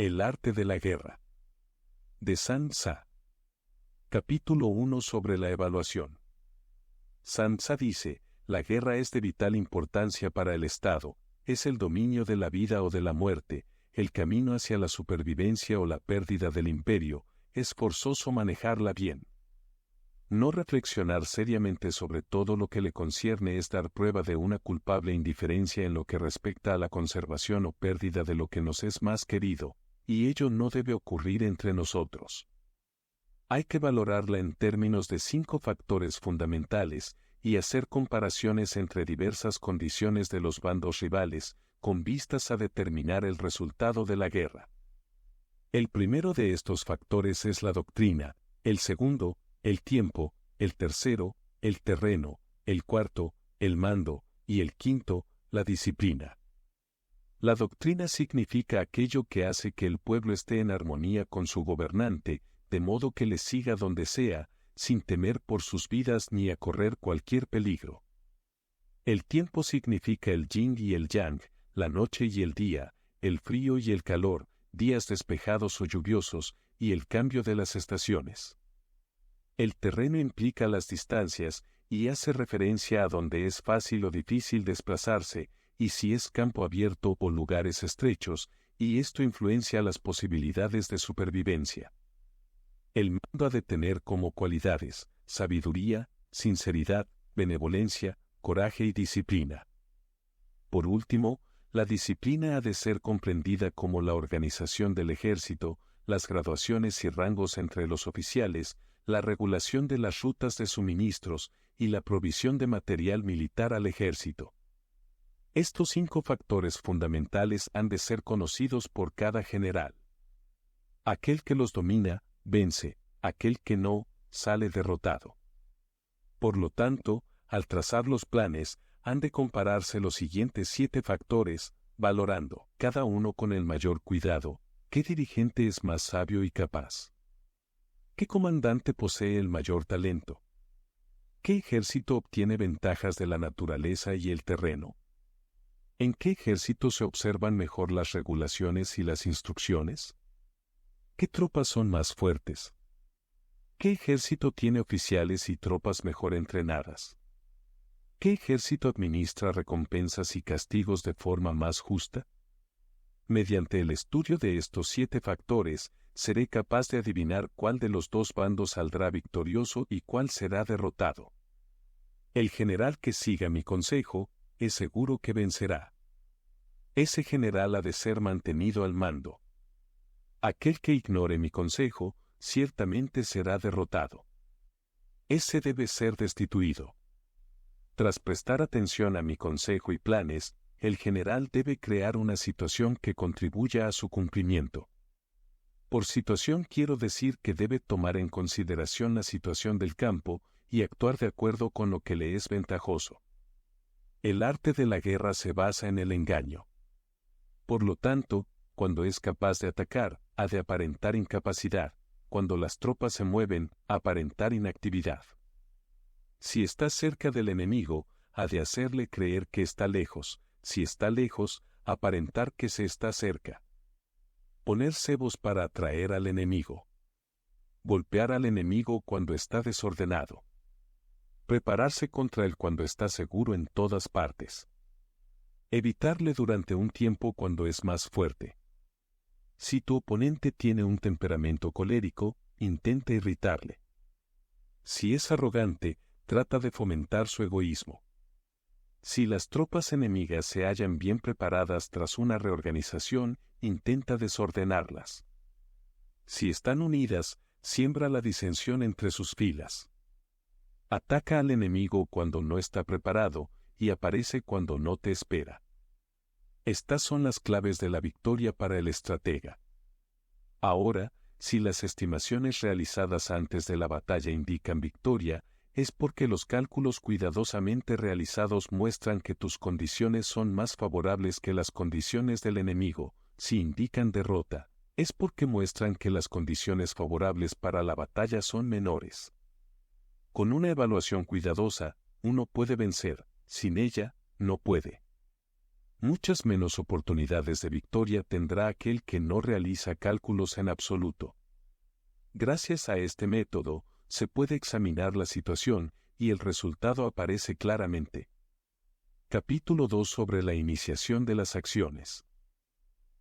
El arte de la guerra. De Sun Tzu. Capítulo 1 sobre la evaluación. Sun Tzu dice, la guerra es de vital importancia para el Estado, es el dominio de la vida o de la muerte, el camino hacia la supervivencia o la pérdida del imperio, es forzoso manejarla bien. No reflexionar seriamente sobre todo lo que le concierne es dar prueba de una culpable indiferencia en lo que respecta a la conservación o pérdida de lo que nos es más querido, y ello no debe ocurrir entre nosotros. Hay que valorarla en términos de 5 factores fundamentales y hacer comparaciones entre diversas condiciones de los bandos rivales, con vistas a determinar el resultado de la guerra. El primero de estos factores es la doctrina, el segundo, el tiempo, el tercero, el terreno, el cuarto, el mando, y el quinto, la disciplina. La doctrina significa aquello que hace que el pueblo esté en armonía con su gobernante, de modo que le siga donde sea, sin temer por sus vidas ni a correr cualquier peligro. El tiempo significa el yin y el yang, la noche y el día, el frío y el calor, días despejados o lluviosos, y el cambio de las estaciones. El terreno implica las distancias, y hace referencia a donde es fácil o difícil desplazarse, y si es campo abierto o lugares estrechos, y esto influencia las posibilidades de supervivencia. El mando ha de tener como cualidades, sabiduría, sinceridad, benevolencia, coraje y disciplina. Por último, la disciplina ha de ser comprendida como la organización del ejército, las graduaciones y rangos entre los oficiales, la regulación de las rutas de suministros y la provisión de material militar al ejército. Estos 5 factores fundamentales han de ser conocidos por cada general. Aquel que los domina, vence, aquel que no, sale derrotado. Por lo tanto, al trazar los planes, han de compararse los siguientes 7 factores, valorando, cada uno con el mayor cuidado, ¿qué dirigente es más sabio y capaz? ¿Qué comandante posee el mayor talento? ¿Qué ejército obtiene ventajas de la naturaleza y el terreno? ¿En qué ejército se observan mejor las regulaciones y las instrucciones? ¿Qué tropas son más fuertes? ¿Qué ejército tiene oficiales y tropas mejor entrenadas? ¿Qué ejército administra recompensas y castigos de forma más justa? Mediante el estudio de estos 7 factores, seré capaz de adivinar cuál de los 2 bandos saldrá victorioso y cuál será derrotado. El general que siga mi consejo, es seguro que vencerá. Ese general ha de ser mantenido al mando. Aquel que ignore mi consejo, ciertamente será derrotado. Ese debe ser destituido. Tras prestar atención a mi consejo y planes, el general debe crear una situación que contribuya a su cumplimiento. Por situación quiero decir que debe tomar en consideración la situación del campo y actuar de acuerdo con lo que le es ventajoso. El arte de la guerra se basa en el engaño. Por lo tanto, cuando es capaz de atacar, ha de aparentar incapacidad, cuando las tropas se mueven, aparentar inactividad. Si está cerca del enemigo, ha de hacerle creer que está lejos, si está lejos, aparentar que se está cerca. Poner cebos para atraer al enemigo. Golpear al enemigo cuando está desordenado. Prepararse contra él cuando está seguro en todas partes. Evitarle durante un tiempo cuando es más fuerte. Si tu oponente tiene un temperamento colérico, intenta irritarle. Si es arrogante, trata de fomentar su egoísmo. Si las tropas enemigas se hallan bien preparadas tras una reorganización, intenta desordenarlas. Si están unidas, siembra la disensión entre sus filas. Ataca al enemigo cuando no está preparado, y aparece cuando no te espera. Estas son las claves de la victoria para el estratega. Ahora, si las estimaciones realizadas antes de la batalla indican victoria, es porque los cálculos cuidadosamente realizados muestran que tus condiciones son más favorables que las condiciones del enemigo. Si indican derrota, es porque muestran que las condiciones favorables para la batalla son menores. Con una evaluación cuidadosa, uno puede vencer, sin ella, no puede. Muchas menos oportunidades de victoria tendrá aquel que no realiza cálculos en absoluto. Gracias a este método, se puede examinar la situación y el resultado aparece claramente. Capítulo 2 sobre la iniciación de las acciones.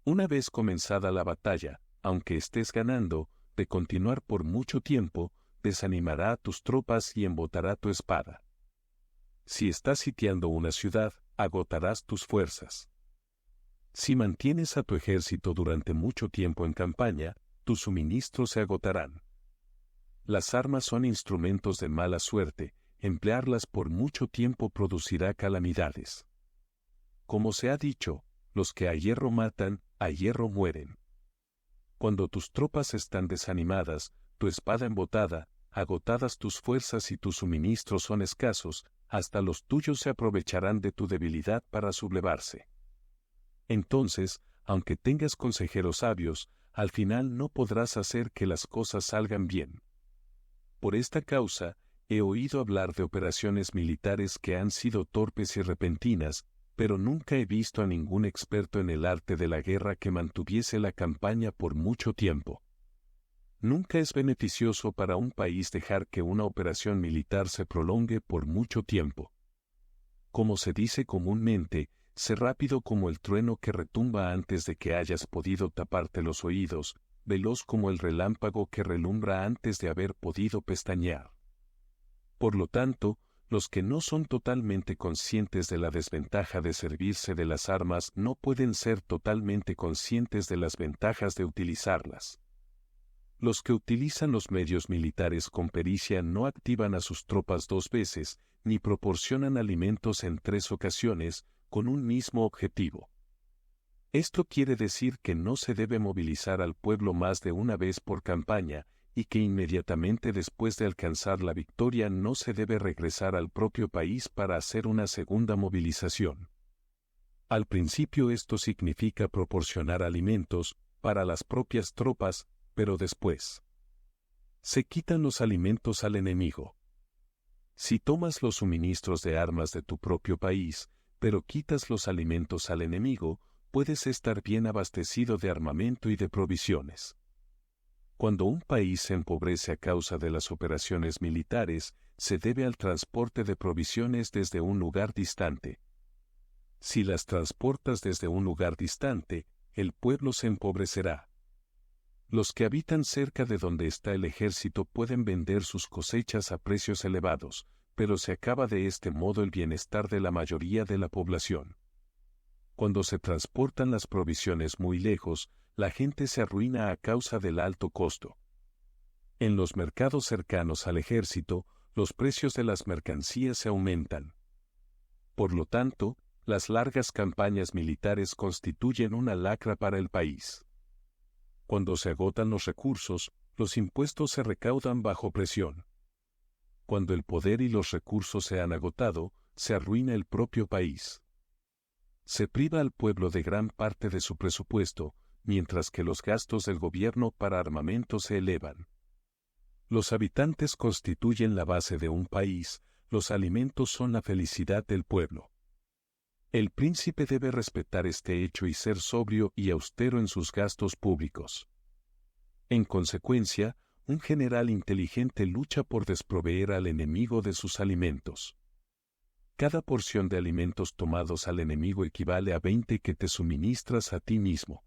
Una vez comenzada la batalla, aunque estés ganando, de continuar por mucho tiempo, desanimará a tus tropas y embotará tu espada. Si estás sitiando una ciudad, agotarás tus fuerzas. Si mantienes a tu ejército durante mucho tiempo en campaña, tus suministros se agotarán. Las armas son instrumentos de mala suerte, emplearlas por mucho tiempo producirá calamidades. Como se ha dicho, los que a hierro matan, a hierro mueren. Cuando tus tropas están desanimadas, tu espada embotada, agotadas tus fuerzas y tus suministros son escasos, hasta los tuyos se aprovecharán de tu debilidad para sublevarse. Entonces, aunque tengas consejeros sabios, al final no podrás hacer que las cosas salgan bien. Por esta causa, he oído hablar de operaciones militares que han sido torpes y repentinas, pero nunca he visto a ningún experto en el arte de la guerra que mantuviese la campaña por mucho tiempo. Nunca es beneficioso para un país dejar que una operación militar se prolongue por mucho tiempo. Como se dice comúnmente, sé rápido como el trueno que retumba antes de que hayas podido taparte los oídos, veloz como el relámpago que relumbra antes de haber podido pestañear. Por lo tanto, los que no son totalmente conscientes de la desventaja de servirse de las armas no pueden ser totalmente conscientes de las ventajas de utilizarlas. Los que utilizan los medios militares con pericia no activan a sus tropas 2 veces, ni proporcionan alimentos en 3 ocasiones, con un mismo objetivo. Esto quiere decir que no se debe movilizar al pueblo más de una vez por campaña, y que inmediatamente después de alcanzar la victoria no se debe regresar al propio país para hacer una segunda movilización. Al principio esto significa proporcionar alimentos para las propias tropas, pero después se quitan los alimentos al enemigo. Si tomas los suministros de armas de tu propio país, pero quitas los alimentos al enemigo, puedes estar bien abastecido de armamento y de provisiones. Cuando un país se empobrece a causa de las operaciones militares, se debe al transporte de provisiones desde un lugar distante. Si las transportas desde un lugar distante, el pueblo se empobrecerá. Los que habitan cerca de donde está el ejército pueden vender sus cosechas a precios elevados, pero se acaba de este modo el bienestar de la mayoría de la población. Cuando se transportan las provisiones muy lejos, la gente se arruina a causa del alto costo. En los mercados cercanos al ejército, los precios de las mercancías se aumentan. Por lo tanto, las largas campañas militares constituyen una lacra para el país. Cuando se agotan los recursos, los impuestos se recaudan bajo presión. Cuando el poder y los recursos se han agotado, se arruina el propio país. Se priva al pueblo de gran parte de su presupuesto, mientras que los gastos del gobierno para armamento se elevan. Los habitantes constituyen la base de un país, los alimentos son la felicidad del pueblo. El príncipe debe respetar este hecho y ser sobrio y austero en sus gastos públicos. En consecuencia, un general inteligente lucha por desproveer al enemigo de sus alimentos. Cada porción de alimentos tomados al enemigo equivale a 20 que te suministras a ti mismo.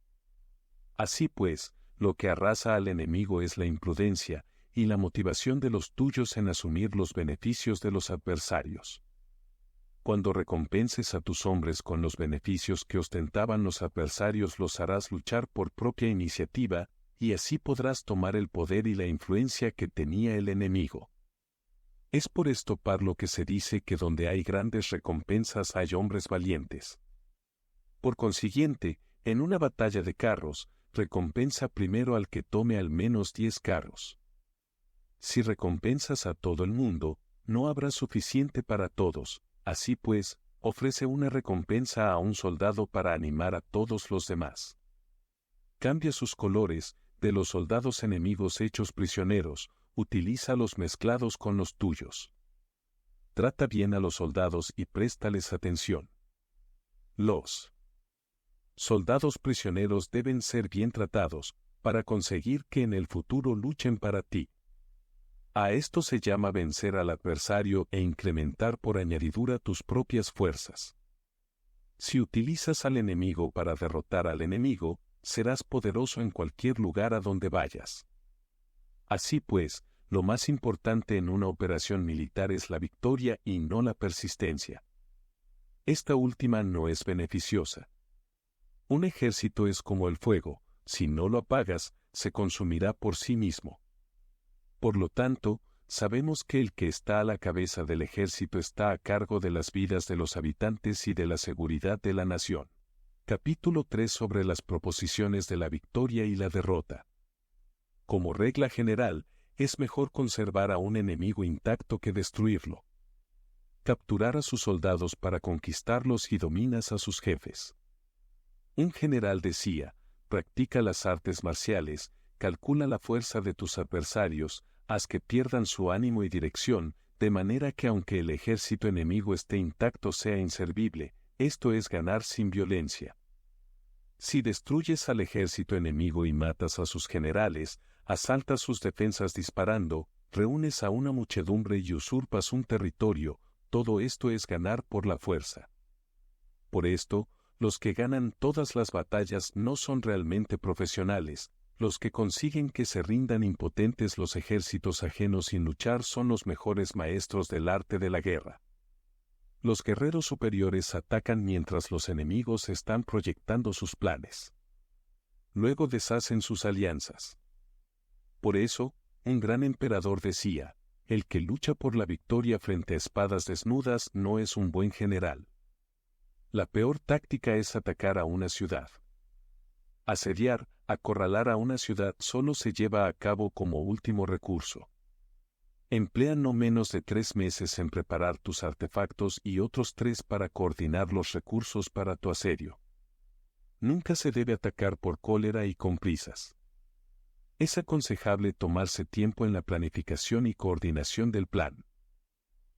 Así pues, lo que arrasa al enemigo es la imprudencia, y la motivación de los tuyos en asumir los beneficios de los adversarios. Cuando recompenses a tus hombres con los beneficios que ostentaban los adversarios, los harás luchar por propia iniciativa, y así podrás tomar el poder y la influencia que tenía el enemigo. Es por esto por lo que se dice que donde hay grandes recompensas hay hombres valientes. Por consiguiente, en una batalla de carros, recompensa primero al que tome al menos 10 carros. Si recompensas a todo el mundo, no habrá suficiente para todos, así pues, ofrece una recompensa a un soldado para animar a todos los demás. Cambia sus colores, de los soldados enemigos hechos prisioneros, utilízalos mezclados con los tuyos. Trata bien a los soldados y préstales atención. Los soldados prisioneros deben ser bien tratados, para conseguir que en el futuro luchen para ti. A esto se llama vencer al adversario e incrementar por añadidura tus propias fuerzas. Si utilizas al enemigo para derrotar al enemigo, serás poderoso en cualquier lugar a donde vayas. Así pues, lo más importante en una operación militar es la victoria y no la persistencia. Esta última no es beneficiosa. Un ejército es como el fuego, si no lo apagas, se consumirá por sí mismo. Por lo tanto, sabemos que el que está a la cabeza del ejército está a cargo de las vidas de los habitantes y de la seguridad de la nación. Capítulo 3 sobre las proposiciones de la victoria y la derrota. Como regla general, es mejor conservar a un enemigo intacto que destruirlo. Capturar a sus soldados para conquistarlos y dominas a sus jefes. Un general decía, practica las artes marciales, calcula la fuerza de tus adversarios, haz que pierdan su ánimo y dirección, de manera que aunque el ejército enemigo esté intacto sea inservible, esto es ganar sin violencia. Si destruyes al ejército enemigo y matas a sus generales, asaltas sus defensas disparando, reúnes a una muchedumbre y usurpas un territorio, todo esto es ganar por la fuerza. Por esto, los que ganan todas las batallas no son realmente profesionales, los que consiguen que se rindan impotentes los ejércitos ajenos sin luchar son los mejores maestros del arte de la guerra. Los guerreros superiores atacan mientras los enemigos están proyectando sus planes. Luego deshacen sus alianzas. Por eso, un gran emperador decía, el que lucha por la victoria frente a espadas desnudas no es un buen general. La peor táctica es atacar a una ciudad. Asediar, acorralar a una ciudad solo se lleva a cabo como último recurso. Emplea no menos de 3 meses en preparar tus artefactos y otros 3 para coordinar los recursos para tu asedio. Nunca se debe atacar por cólera y con prisas. Es aconsejable tomarse tiempo en la planificación y coordinación del plan.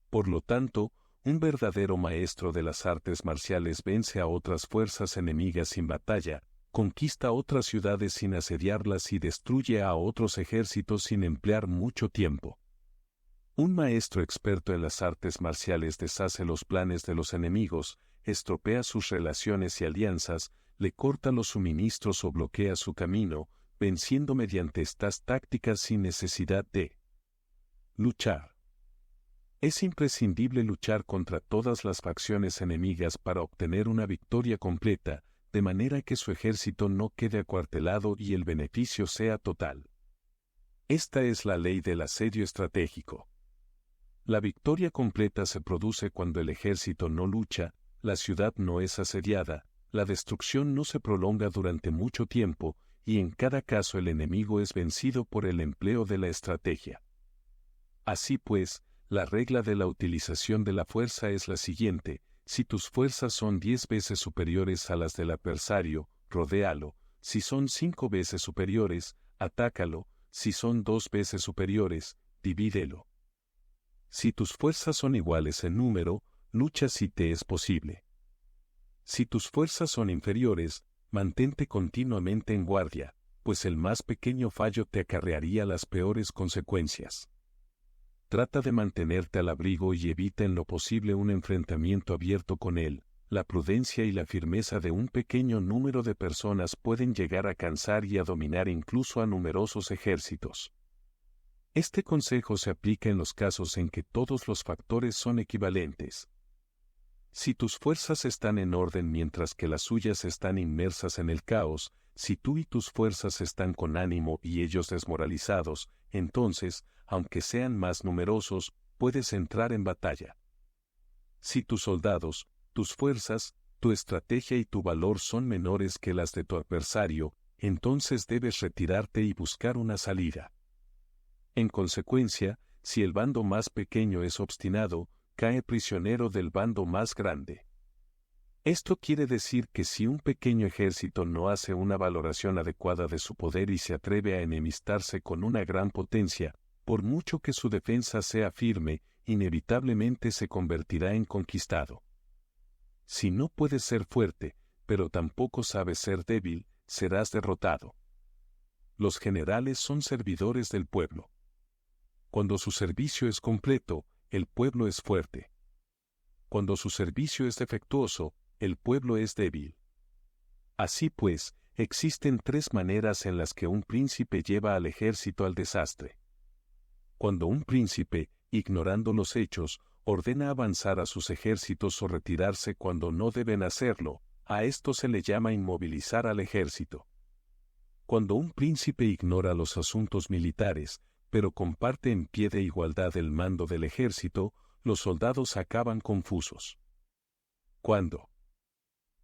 Por lo tanto, un verdadero maestro de las artes marciales vence a otras fuerzas enemigas sin batalla, conquista otras ciudades sin asediarlas y destruye a otros ejércitos sin emplear mucho tiempo. Un maestro experto en las artes marciales deshace los planes de los enemigos, estropea sus relaciones y alianzas, le corta los suministros o bloquea su camino, venciendo mediante estas tácticas sin necesidad de luchar. Es imprescindible luchar contra todas las facciones enemigas para obtener una victoria completa, de manera que su ejército no quede acuartelado y el beneficio sea total. Esta es la ley del asedio estratégico. La victoria completa se produce cuando el ejército no lucha, la ciudad no es asediada, la destrucción no se prolonga durante mucho tiempo, y en cada caso el enemigo es vencido por el empleo de la estrategia. Así pues, la regla de la utilización de la fuerza es la siguiente: si tus fuerzas son 10 veces superiores a las del adversario, rodéalo; si son 5 veces superiores, atácalo; si son 2 veces superiores, divídelo. Si tus fuerzas son iguales en número, lucha si te es posible. Si tus fuerzas son inferiores, mantente continuamente en guardia, pues el más pequeño fallo te acarrearía las peores consecuencias. Trata de mantenerte al abrigo y evita en lo posible un enfrentamiento abierto con él. La prudencia y la firmeza de un pequeño número de personas pueden llegar a cansar y a dominar incluso a numerosos ejércitos. Este consejo se aplica en los casos en que todos los factores son equivalentes. Si tus fuerzas están en orden mientras que las suyas están inmersas en el caos, si tú y tus fuerzas están con ánimo y ellos desmoralizados, entonces, aunque sean más numerosos, puedes entrar en batalla. Si tus soldados, tus fuerzas, tu estrategia y tu valor son menores que las de tu adversario, entonces debes retirarte y buscar una salida. En consecuencia, si el bando más pequeño es obstinado, cae prisionero del bando más grande. Esto quiere decir que si un pequeño ejército no hace una valoración adecuada de su poder y se atreve a enemistarse con una gran potencia, por mucho que su defensa sea firme, inevitablemente se convertirá en conquistado. Si no puedes ser fuerte, pero tampoco sabes ser débil, serás derrotado. Los generales son servidores del pueblo. Cuando su servicio es completo, el pueblo es fuerte. Cuando su servicio es defectuoso, el pueblo es débil. Así pues, existen tres maneras en las que un príncipe lleva al ejército al desastre. Cuando un príncipe, ignorando los hechos, ordena avanzar a sus ejércitos o retirarse cuando no deben hacerlo, a esto se le llama inmovilizar al ejército. Cuando un príncipe ignora los asuntos militares, pero comparte en pie de igualdad el mando del ejército, los soldados acaban confusos. Cuando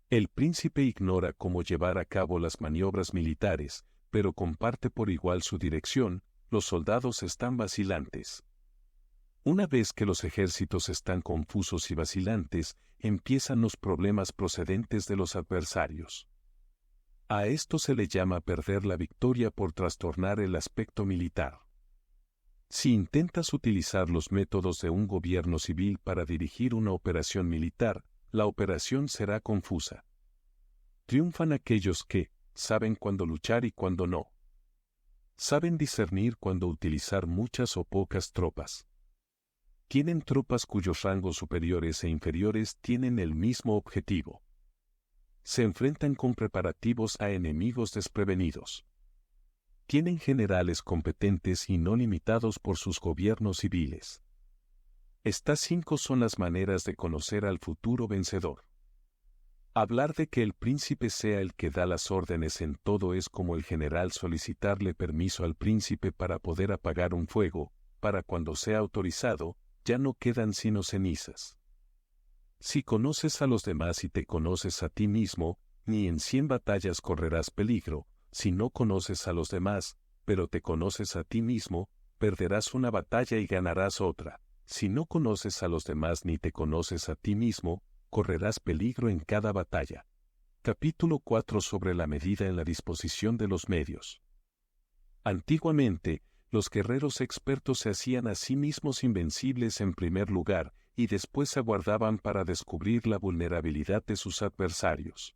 el príncipe ignora cómo llevar a cabo las maniobras militares, pero comparte por igual su dirección, los soldados están vacilantes. Una vez que los ejércitos están confusos y vacilantes, empiezan los problemas procedentes de los adversarios. A esto se le llama perder la victoria por trastornar el aspecto militar. Si intentas utilizar los métodos de un gobierno civil para dirigir una operación militar, la operación será confusa. Triunfan aquellos que saben cuándo luchar y cuándo no. Saben discernir cuándo utilizar muchas o pocas tropas. Tienen tropas cuyos rangos superiores e inferiores tienen el mismo objetivo. Se enfrentan con preparativos a enemigos desprevenidos. Tienen generales competentes y no limitados por sus gobiernos civiles. Estas 5 son las maneras de conocer al futuro vencedor. Hablar de que el príncipe sea el que da las órdenes en todo es como el general solicitarle permiso al príncipe para poder apagar un fuego, para cuando sea autorizado, ya no quedan sino cenizas. Si conoces a los demás y te conoces a ti mismo, ni en 100 batallas correrás peligro. Si no conoces a los demás, pero te conoces a ti mismo, perderás una batalla y ganarás otra. Si no conoces a los demás ni te conoces a ti mismo, correrás peligro en cada batalla. Capítulo 4 sobre la medida en la disposición de los medios. Antiguamente, los guerreros expertos se hacían a sí mismos invencibles en primer lugar, y después aguardaban para descubrir la vulnerabilidad de sus adversarios.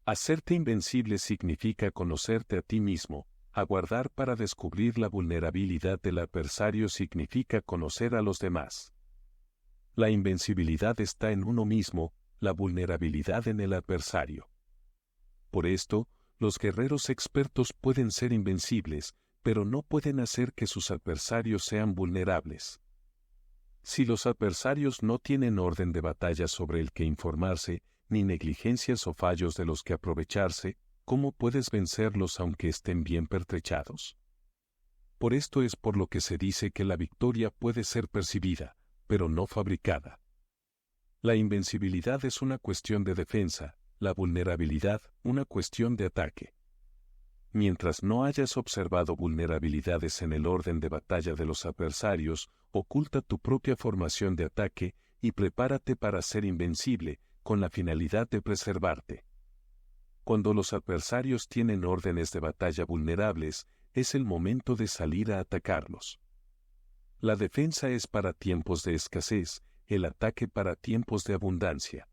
Hacerte invencible significa conocerte a ti mismo, aguardar para descubrir la vulnerabilidad del adversario significa conocer a los demás. La invencibilidad está en uno mismo, la vulnerabilidad en el adversario. Por esto, los guerreros expertos pueden ser invencibles, pero no pueden hacer que sus adversarios sean vulnerables. Si los adversarios no tienen orden de batalla sobre el que informarse, ni negligencias o fallos de los que aprovecharse, ¿cómo puedes vencerlos aunque estén bien pertrechados? Por esto es por lo que se dice que la victoria puede ser percibida, pero no fabricada. La invencibilidad es una cuestión de defensa, la vulnerabilidad, una cuestión de ataque. Mientras no hayas observado vulnerabilidades en el orden de batalla de los adversarios, oculta tu propia formación de ataque y prepárate para ser invencible, con la finalidad de preservarte. Cuando los adversarios tienen órdenes de batalla vulnerables, es el momento de salir a atacarlos. La defensa es para tiempos de escasez, el ataque para tiempos de abundancia.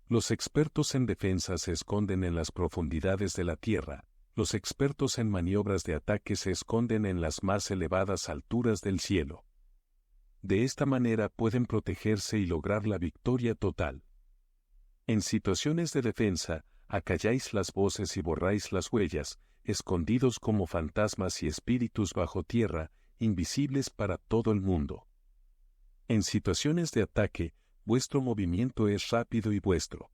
Los expertos en defensa se esconden en las profundidades de la tierra, los expertos en maniobras de ataque se esconden en las más elevadas alturas del cielo. De esta manera pueden protegerse y lograr la victoria total. En situaciones de defensa, acalláis las voces y borráis las huellas, escondidos como fantasmas y espíritus bajo tierra, invisibles para todo el mundo. En situaciones de ataque, vuestro movimiento es rápido y vuestro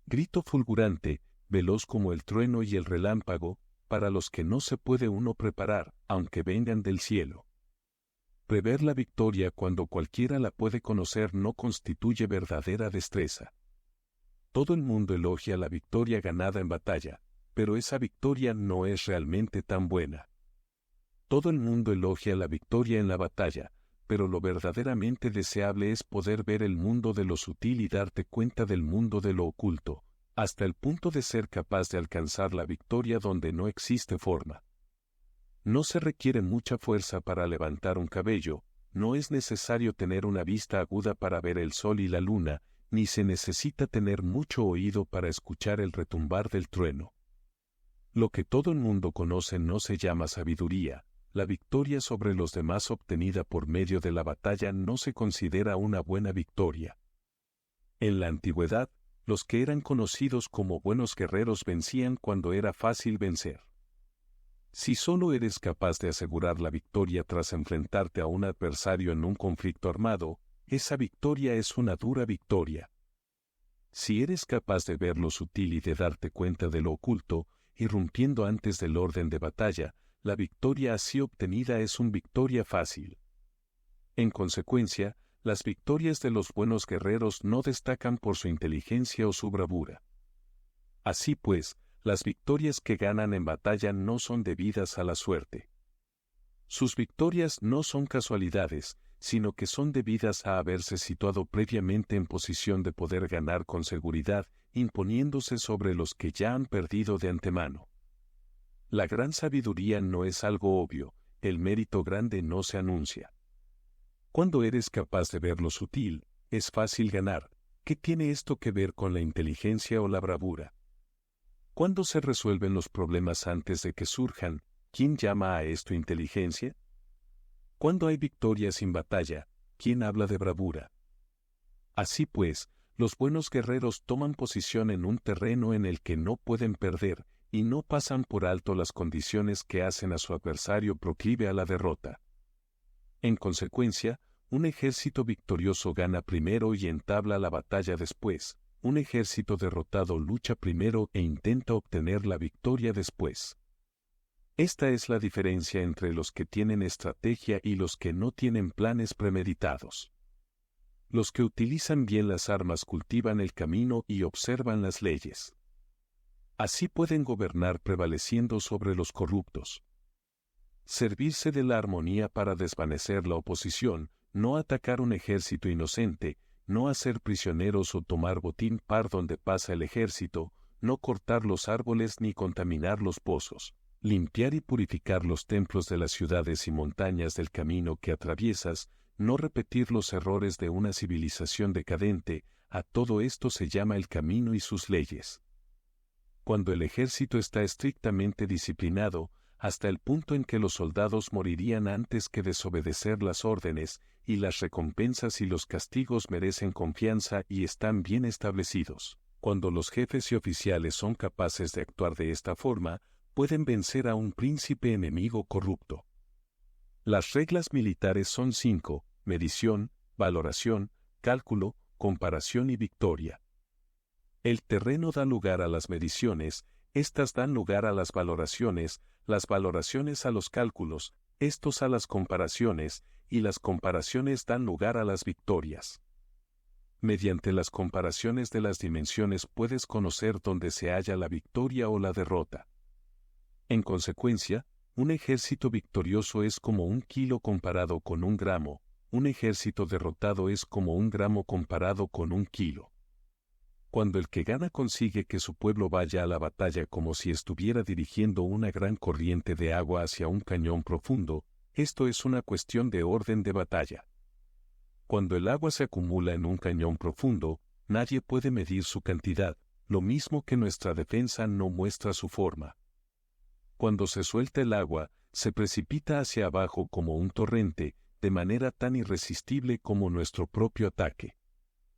grito fulgurante, veloz como el trueno y el relámpago, para los que no se puede uno preparar, aunque vengan del cielo. Prever la victoria cuando cualquiera la puede conocer no constituye verdadera destreza. Todo el mundo elogia la victoria ganada en batalla, pero esa victoria no es realmente tan buena. Todo el mundo elogia la victoria en la batalla, pero lo verdaderamente deseable es poder ver el mundo de lo sutil y darte cuenta del mundo de lo oculto, hasta el punto de ser capaz de alcanzar la victoria donde no existe forma. No se requiere mucha fuerza para levantar un cabello, no es necesario tener una vista aguda para ver el sol y la luna, ni se necesita tener mucho oído para escuchar el retumbar del trueno. Lo que todo el mundo conoce no se llama sabiduría. La victoria sobre los demás obtenida por medio de la batalla no se considera una buena victoria. En la antigüedad, los que eran conocidos como buenos guerreros vencían cuando era fácil vencer. Si solo eres capaz de asegurar la victoria tras enfrentarte a un adversario en un conflicto armado, esa victoria es una dura victoria. Si eres capaz de ver lo sutil y de darte cuenta de lo oculto, irrumpiendo antes del orden de batalla, la victoria así obtenida es una victoria fácil. En consecuencia, las victorias de los buenos guerreros no destacan por su inteligencia o su bravura. Así pues, las victorias que ganan en batalla no son debidas a la suerte. Sus victorias no son casualidades, sino que son debidas a haberse situado previamente en posición de poder ganar con seguridad, imponiéndose sobre los que ya han perdido de antemano. La gran sabiduría no es algo obvio, el mérito grande no se anuncia. Cuando eres capaz de ver lo sutil, es fácil ganar. ¿Qué tiene esto que ver con la inteligencia o la bravura? ¿Cuándo se resuelven los problemas antes de que surjan? ¿Quién llama a esto inteligencia? Cuando hay victoria sin batalla, ¿quién habla de bravura? Así pues, los buenos guerreros toman posición en un terreno en el que no pueden perder, y no pasan por alto las condiciones que hacen a su adversario proclive a la derrota. En consecuencia, un ejército victorioso gana primero y entabla la batalla después. Un ejército derrotado lucha primero e intenta obtener la victoria después. Esta es la diferencia entre los que tienen estrategia y los que no tienen planes premeditados. Los que utilizan bien las armas cultivan el camino y observan las leyes. Así pueden gobernar prevaleciendo sobre los corruptos. Servirse de la armonía para desvanecer la oposición, no atacar un ejército inocente, no hacer prisioneros o tomar botín par donde pasa el ejército, no cortar los árboles ni contaminar los pozos, limpiar y purificar los templos de las ciudades y montañas del camino que atraviesas, no repetir los errores de una civilización decadente, a todo esto se llama el camino y sus leyes. Cuando el ejército está estrictamente disciplinado, hasta el punto en que los soldados morirían antes que desobedecer las órdenes, y las recompensas y los castigos merecen confianza y están bien establecidos. Cuando los jefes y oficiales son capaces de actuar de esta forma, pueden vencer a un príncipe enemigo corrupto. Las reglas militares son 5: medición, valoración, cálculo, comparación y victoria. El terreno da lugar a las mediciones, estas dan lugar a las valoraciones a los cálculos, estos a las comparaciones, y las comparaciones dan lugar a las victorias. Mediante las comparaciones de las dimensiones puedes conocer dónde se halla la victoria o la derrota. En consecuencia, un ejército victorioso es como 1 kilo comparado con 1 gramo, un ejército derrotado es como 1 gramo comparado con 1 kilo. Cuando el que gana consigue que su pueblo vaya a la batalla como si estuviera dirigiendo una gran corriente de agua hacia un cañón profundo, esto es una cuestión de orden de batalla. Cuando el agua se acumula en un cañón profundo, nadie puede medir su cantidad, lo mismo que nuestra defensa no muestra su forma. Cuando se suelta el agua, se precipita hacia abajo como un torrente, de manera tan irresistible como nuestro propio ataque.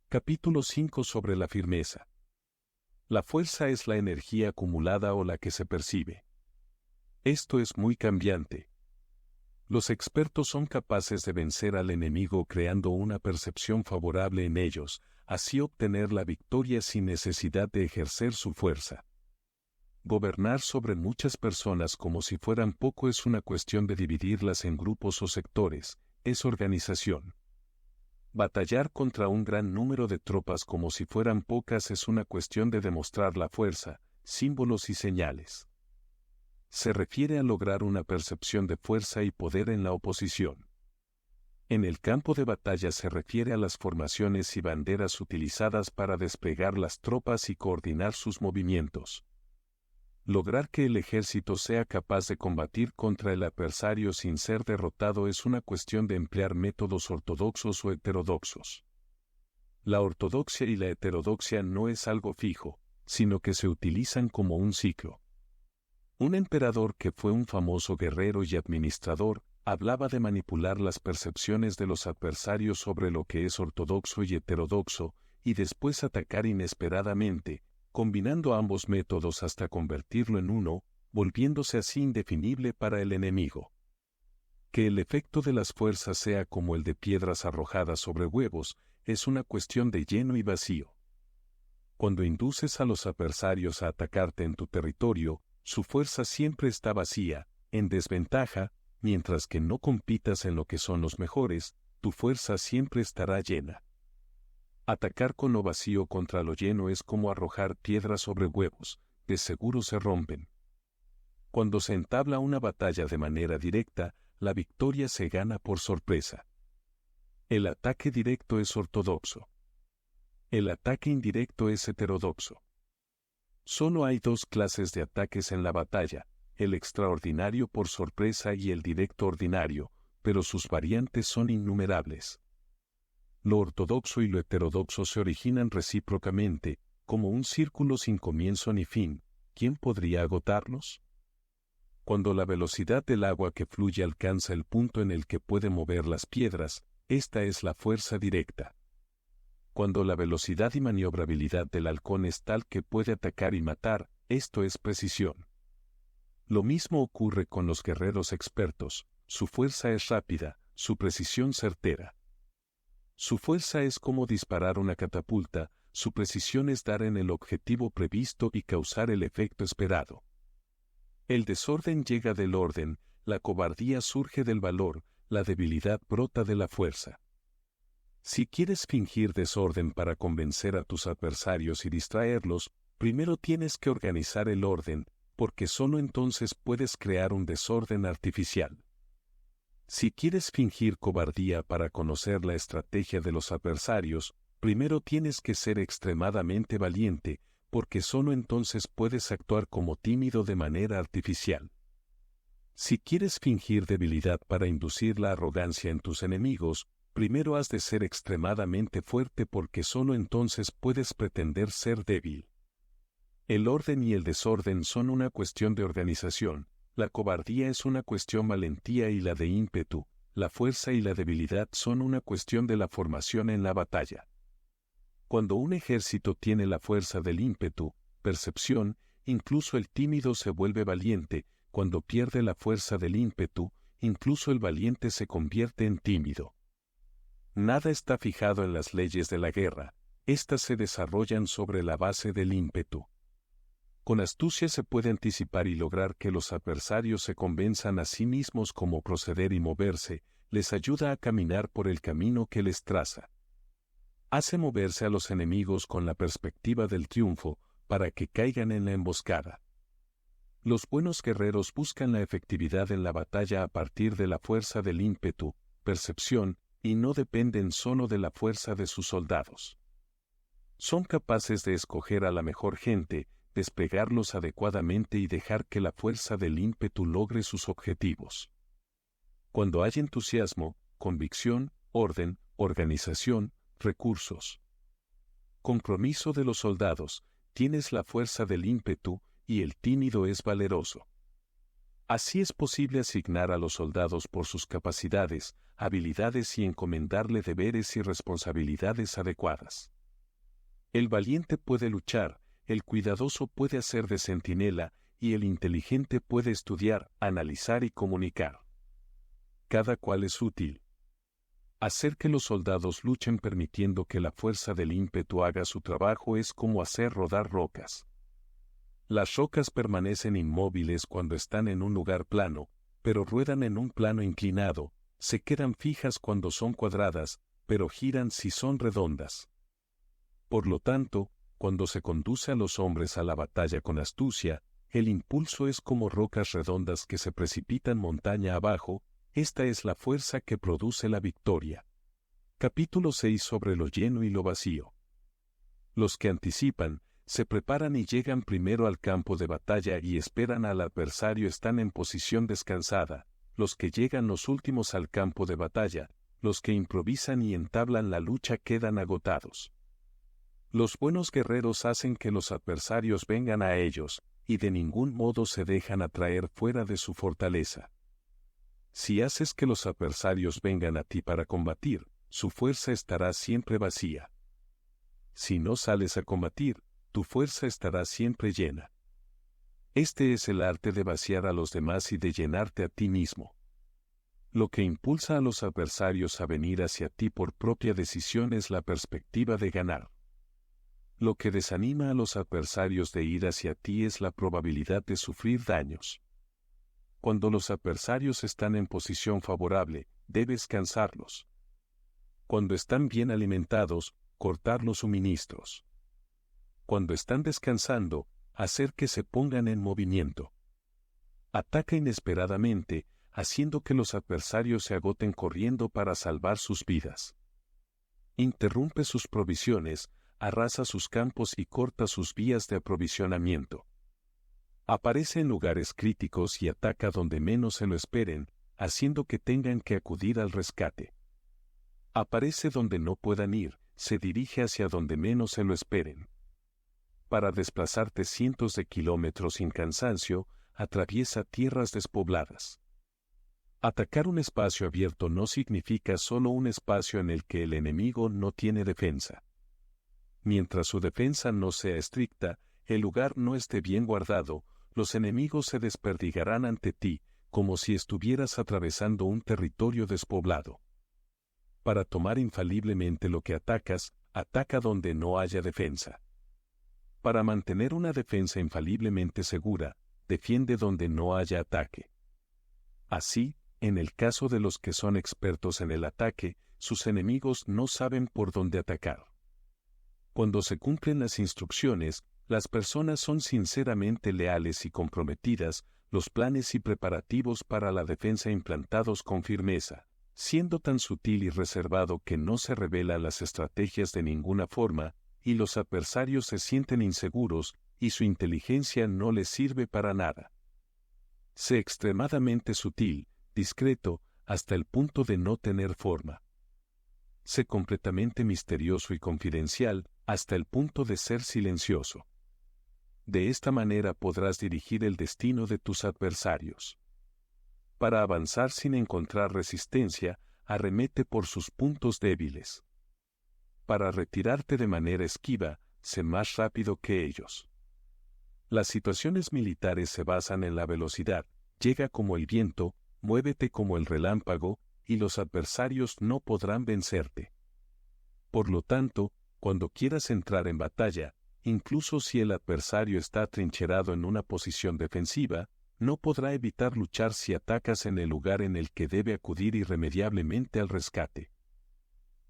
Capítulo 5 sobre la firmeza. La fuerza es la energía acumulada o la que se percibe. Esto es muy cambiante. Los expertos son capaces de vencer al enemigo creando una percepción favorable en ellos, así obtener la victoria sin necesidad de ejercer su fuerza. Gobernar sobre muchas personas como si fueran poco es una cuestión de dividirlas en grupos o sectores, es organización. Batallar contra un gran número de tropas como si fueran pocas es una cuestión de demostrar la fuerza, símbolos y señales. Se refiere a lograr una percepción de fuerza y poder en la oposición. En el campo de batalla se refiere a las formaciones y banderas utilizadas para desplegar las tropas y coordinar sus movimientos. Lograr que el ejército sea capaz de combatir contra el adversario sin ser derrotado es una cuestión de emplear métodos ortodoxos o heterodoxos. La ortodoxia y la heterodoxia no es algo fijo, sino que se utilizan como un ciclo. Un emperador que fue un famoso guerrero y administrador, hablaba de manipular las percepciones de los adversarios sobre lo que es ortodoxo y heterodoxo, y después atacar inesperadamente, combinando ambos métodos hasta convertirlo en uno, volviéndose así indefinible para el enemigo. Que el efecto de las fuerzas sea como el de piedras arrojadas sobre huevos, es una cuestión de lleno y vacío. Cuando induces a los adversarios a atacarte en tu territorio, su fuerza siempre está vacía, en desventaja, mientras que no compitas en lo que son los mejores, tu fuerza siempre estará llena. Atacar con lo vacío contra lo lleno es como arrojar piedras sobre huevos, de seguro se rompen. Cuando se entabla una batalla de manera directa, la victoria se gana por sorpresa. El ataque directo es ortodoxo. El ataque indirecto es heterodoxo. Solo hay dos clases de ataques en la batalla, el extraordinario por sorpresa y el directo ordinario, pero sus variantes son innumerables. Lo ortodoxo y lo heterodoxo se originan recíprocamente, como un círculo sin comienzo ni fin. ¿Quién podría agotarlos? Cuando la velocidad del agua que fluye alcanza el punto en el que puede mover las piedras, esta es la fuerza directa. Cuando la velocidad y maniobrabilidad del halcón es tal que puede atacar y matar, esto es precisión. Lo mismo ocurre con los guerreros expertos, su fuerza es rápida, su precisión certera. Su fuerza es como disparar una catapulta, su precisión es dar en el objetivo previsto y causar el efecto esperado. El desorden llega del orden, la cobardía surge del valor, la debilidad brota de la fuerza. Si quieres fingir desorden para convencer a tus adversarios y distraerlos, primero tienes que organizar el orden, porque solo entonces puedes crear un desorden artificial. Si quieres fingir cobardía para conocer la estrategia de los adversarios, primero tienes que ser extremadamente valiente, porque solo entonces puedes actuar como tímido de manera artificial. Si quieres fingir debilidad para inducir la arrogancia en tus enemigos, primero has de ser extremadamente fuerte porque solo entonces puedes pretender ser débil. El orden y el desorden son una cuestión de organización, la cobardía es una cuestión valentía y la de ímpetu, la fuerza y la debilidad son una cuestión de la formación en la batalla. Cuando un ejército tiene la fuerza del ímpetu, percepción, incluso el tímido se vuelve valiente, cuando pierde la fuerza del ímpetu, incluso el valiente se convierte en tímido. Nada está fijado en las leyes de la guerra, éstas se desarrollan sobre la base del ímpetu. Con astucia se puede anticipar y lograr que los adversarios se convenzan a sí mismos cómo proceder y moverse, les ayuda a caminar por el camino que les traza. Hace moverse a los enemigos con la perspectiva del triunfo, para que caigan en la emboscada. Los buenos guerreros buscan la efectividad en la batalla a partir de la fuerza del ímpetu, percepción, y no dependen solo de la fuerza de sus soldados. Son capaces de escoger a la mejor gente, desplegarlos adecuadamente y dejar que la fuerza del ímpetu logre sus objetivos. Cuando hay entusiasmo, convicción, orden, organización, recursos, compromiso de los soldados, tienes la fuerza del ímpetu, y el tímido es valeroso. Así es posible asignar a los soldados por sus capacidades, habilidades y encomendarle deberes y responsabilidades adecuadas. El valiente puede luchar, el cuidadoso puede hacer de centinela, y el inteligente puede estudiar, analizar y comunicar. Cada cual es útil. Hacer que los soldados luchen permitiendo que la fuerza del ímpetu haga su trabajo es como hacer rodar rocas. Las rocas permanecen inmóviles cuando están en un lugar plano, pero ruedan en un plano inclinado, se quedan fijas cuando son cuadradas, pero giran si son redondas. Por lo tanto, cuando se conduce a los hombres a la batalla con astucia, el impulso es como rocas redondas que se precipitan montaña abajo, esta es la fuerza que produce la victoria. Capítulo 6 sobre lo lleno y lo vacío. Los que anticipan, se preparan y llegan primero al campo de batalla y esperan al adversario están en posición descansada, los que llegan los últimos al campo de batalla, los que improvisan y entablan la lucha quedan agotados. Los buenos guerreros hacen que los adversarios vengan a ellos, y de ningún modo se dejan atraer fuera de su fortaleza. Si haces que los adversarios vengan a ti para combatir, su fuerza estará siempre vacía. Si no sales a combatir, tu fuerza estará siempre llena. Este es el arte de vaciar a los demás y de llenarte a ti mismo. Lo que impulsa a los adversarios a venir hacia ti por propia decisión es la perspectiva de ganar. Lo que desanima a los adversarios de ir hacia ti es la probabilidad de sufrir daños. Cuando los adversarios están en posición favorable, debes cansarlos. Cuando están bien alimentados, cortar los suministros. Cuando están descansando, hacer que se pongan en movimiento. Ataca inesperadamente, haciendo que los adversarios se agoten corriendo para salvar sus vidas. Interrumpe sus provisiones, arrasa sus campos y corta sus vías de aprovisionamiento. Aparece en lugares críticos y ataca donde menos se lo esperen, haciendo que tengan que acudir al rescate. Aparece donde no puedan ir, se dirige hacia donde menos se lo esperen. Para desplazarte cientos de kilómetros sin cansancio, atraviesa tierras despobladas. Atacar un espacio abierto no significa solo un espacio en el que el enemigo no tiene defensa. Mientras su defensa no sea estricta, el lugar no esté bien guardado, los enemigos se desperdigarán ante ti, como si estuvieras atravesando un territorio despoblado. Para tomar infaliblemente lo que atacas, ataca donde no haya defensa. Para mantener una defensa infaliblemente segura, defiende donde no haya ataque. Así, en el caso de los que son expertos en el ataque, sus enemigos no saben por dónde atacar. Cuando se cumplen las instrucciones, las personas son sinceramente leales y comprometidas, los planes y preparativos para la defensa implantados con firmeza, siendo tan sutil y reservado que no se revelan las estrategias de ninguna forma, y los adversarios se sienten inseguros, y su inteligencia no les sirve para nada. Sé extremadamente sutil, discreto, hasta el punto de no tener forma. Sé completamente misterioso y confidencial, hasta el punto de ser silencioso. De esta manera podrás dirigir el destino de tus adversarios. Para avanzar sin encontrar resistencia, arremete por sus puntos débiles. Para retirarte de manera esquiva, sé más rápido que ellos. Las situaciones militares se basan en la velocidad, llega como el viento, muévete como el relámpago, y los adversarios no podrán vencerte. Por lo tanto, cuando quieras entrar en batalla, incluso si el adversario está atrincherado en una posición defensiva, no podrá evitar luchar si atacas en el lugar en el que debe acudir irremediablemente al rescate.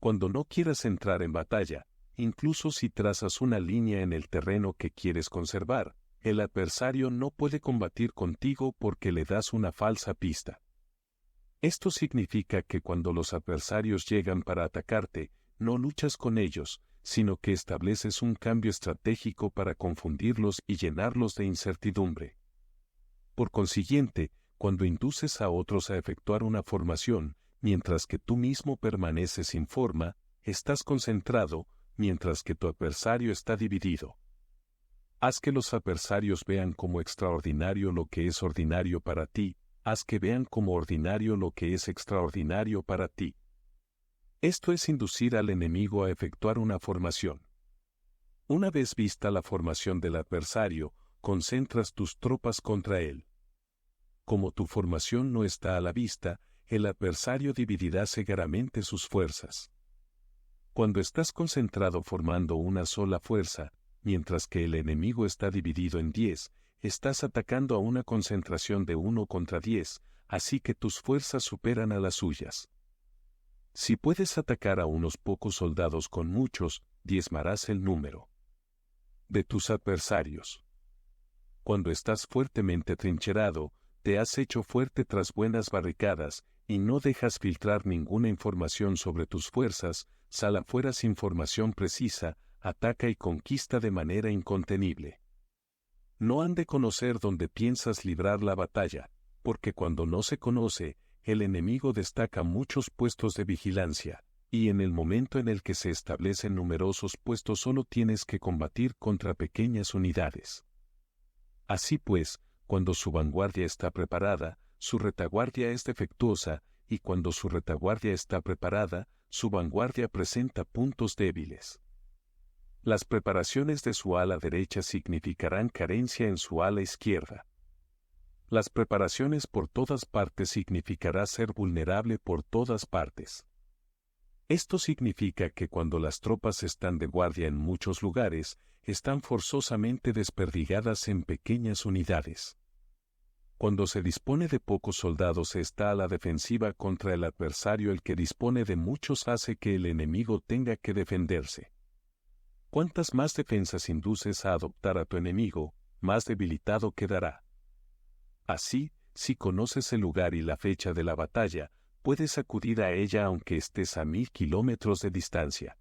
Cuando no quieras entrar en batalla, incluso si trazas una línea en el terreno que quieres conservar, el adversario no puede combatir contigo porque le das una falsa pista. Esto significa que cuando los adversarios llegan para atacarte, no luchas con ellos, sino que estableces un cambio estratégico para confundirlos y llenarlos de incertidumbre. Por consiguiente, cuando induces a otros a efectuar una formación, mientras que tú mismo permaneces sin forma, estás concentrado, mientras que tu adversario está dividido. Haz que los adversarios vean como extraordinario lo que es ordinario para ti, haz que vean como ordinario lo que es extraordinario para ti. Esto es inducir al enemigo a efectuar una formación. Una vez vista la formación del adversario, concentras tus tropas contra él. Como tu formación no está a la vista, el adversario dividirá cegaramente sus fuerzas. Cuando estás concentrado formando una sola fuerza, mientras que el enemigo está dividido en 10, estás atacando a una concentración de 1 contra 10, así que tus fuerzas superan a las suyas. Si puedes atacar a unos pocos soldados con muchos, diezmarás el número de tus adversarios. Cuando estás fuertemente trincherado, te has hecho fuerte tras buenas barricadas, y no dejas filtrar ninguna información sobre tus fuerzas, sal afuera sin información precisa, ataca y conquista de manera incontenible. No han de conocer dónde piensas librar la batalla, porque cuando no se conoce, el enemigo destaca muchos puestos de vigilancia, y en el momento en el que se establecen numerosos puestos solo tienes que combatir contra pequeñas unidades. Así pues, cuando su vanguardia está preparada, su retaguardia es defectuosa, y cuando su retaguardia está preparada, su vanguardia presenta puntos débiles. Las preparaciones de su ala derecha significarán carencia en su ala izquierda. Las preparaciones por todas partes significará ser vulnerable por todas partes. Esto significa que cuando las tropas están de guardia en muchos lugares, están forzosamente desperdigadas en pequeñas unidades. Cuando se dispone de pocos soldados se está a la defensiva contra el adversario. El que dispone de muchos hace que el enemigo tenga que defenderse. Cuantas más defensas induces a adoptar a tu enemigo, más debilitado quedará. Así, si conoces el lugar y la fecha de la batalla, puedes acudir a ella aunque estés a 1000 kilómetros de distancia.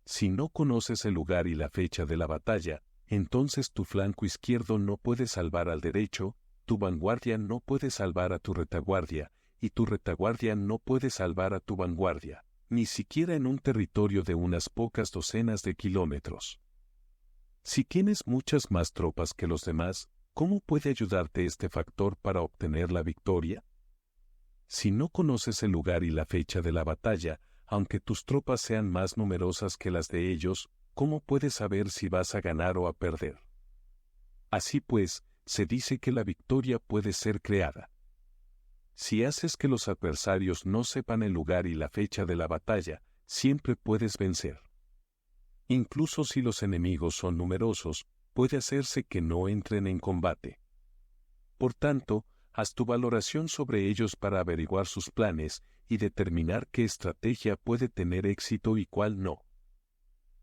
Si no conoces el lugar y la fecha de la batalla, entonces tu flanco izquierdo no puede salvar al derecho, tu vanguardia no puede salvar a tu retaguardia, y tu retaguardia no puede salvar a tu vanguardia, ni siquiera en un territorio de unas pocas docenas de kilómetros. Si tienes muchas más tropas que los demás, ¿cómo puede ayudarte este factor para obtener la victoria? Si no conoces el lugar y la fecha de la batalla, aunque tus tropas sean más numerosas que las de ellos, ¿cómo puedes saber si vas a ganar o a perder? Así pues, se dice que la victoria puede ser creada. Si haces que los adversarios no sepan el lugar y la fecha de la batalla, siempre puedes vencer. Incluso si los enemigos son numerosos, puede hacerse que no entren en combate. Por tanto, haz tu valoración sobre ellos para averiguar sus planes y determinar qué estrategia puede tener éxito y cuál no.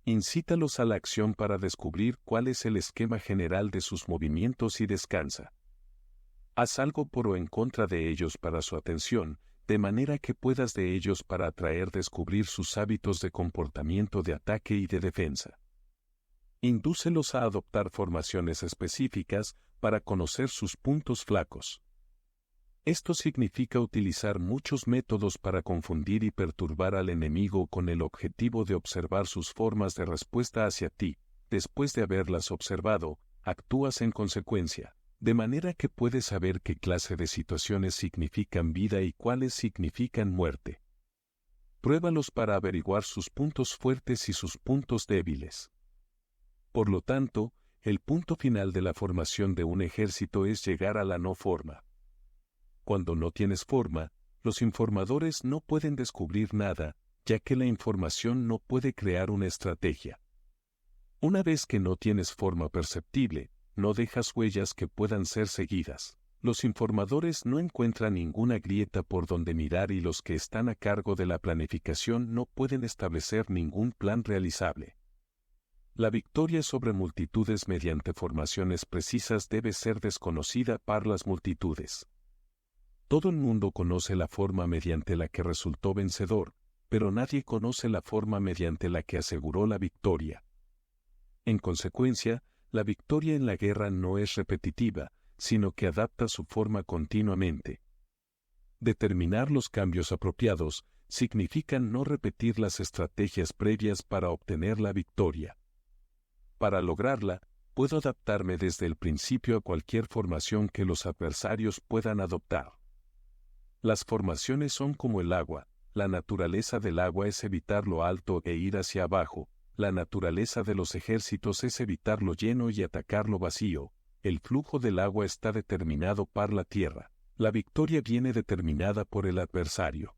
Incítalos a la acción para descubrir cuál es el esquema general de sus movimientos y descansa. Haz algo por o en contra de ellos para su atención, de manera que puedas de ellos para descubrir sus hábitos de comportamiento de ataque y de defensa. Indúcelos a adoptar formaciones específicas para conocer sus puntos flacos. Esto significa utilizar muchos métodos para confundir y perturbar al enemigo con el objetivo de observar sus formas de respuesta hacia ti. Después de haberlas observado, actúas en consecuencia, de manera que puedes saber qué clase de situaciones significan vida y cuáles significan muerte. Pruébalos para averiguar sus puntos fuertes y sus puntos débiles. Por lo tanto, el punto final de la formación de un ejército es llegar a la no forma. Cuando no tienes forma, los informadores no pueden descubrir nada, ya que la información no puede crear una estrategia. Una vez que no tienes forma perceptible, no dejas huellas que puedan ser seguidas. Los informadores no encuentran ninguna grieta por donde mirar y los que están a cargo de la planificación no pueden establecer ningún plan realizable. La victoria sobre multitudes mediante formaciones precisas debe ser desconocida para las multitudes. Todo el mundo conoce la forma mediante la que resultó vencedor, pero nadie conoce la forma mediante la que aseguró la victoria. En consecuencia, la victoria en la guerra no es repetitiva, sino que adapta su forma continuamente. Determinar los cambios apropiados significa no repetir las estrategias previas para obtener la victoria. Para lograrla, puedo adaptarme desde el principio a cualquier formación que los adversarios puedan adoptar. Las formaciones son como el agua. La naturaleza del agua es evitar lo alto e ir hacia abajo. La naturaleza de los ejércitos es evitar lo lleno y atacar lo vacío. El flujo del agua está determinado por la tierra. La victoria viene determinada por el adversario.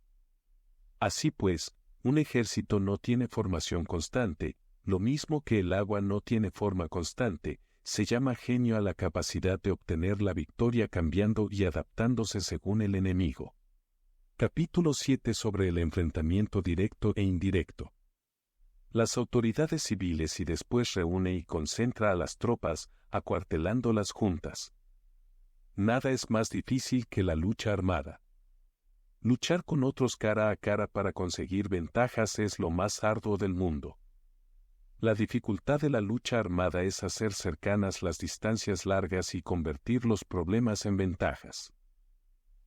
Así pues, un ejército no tiene formación constante, lo mismo que el agua no tiene forma constante. Se llama genio a la capacidad de obtener la victoria cambiando y adaptándose según el enemigo. Capítulo 7 sobre el enfrentamiento directo e indirecto. Las autoridades civiles y después reúne y concentra a las tropas, acuartelándolas juntas. Nada es más difícil que la lucha armada. Luchar con otros cara a cara para conseguir ventajas es lo más arduo del mundo. La dificultad de la lucha armada es hacer cercanas las distancias largas y convertir los problemas en ventajas.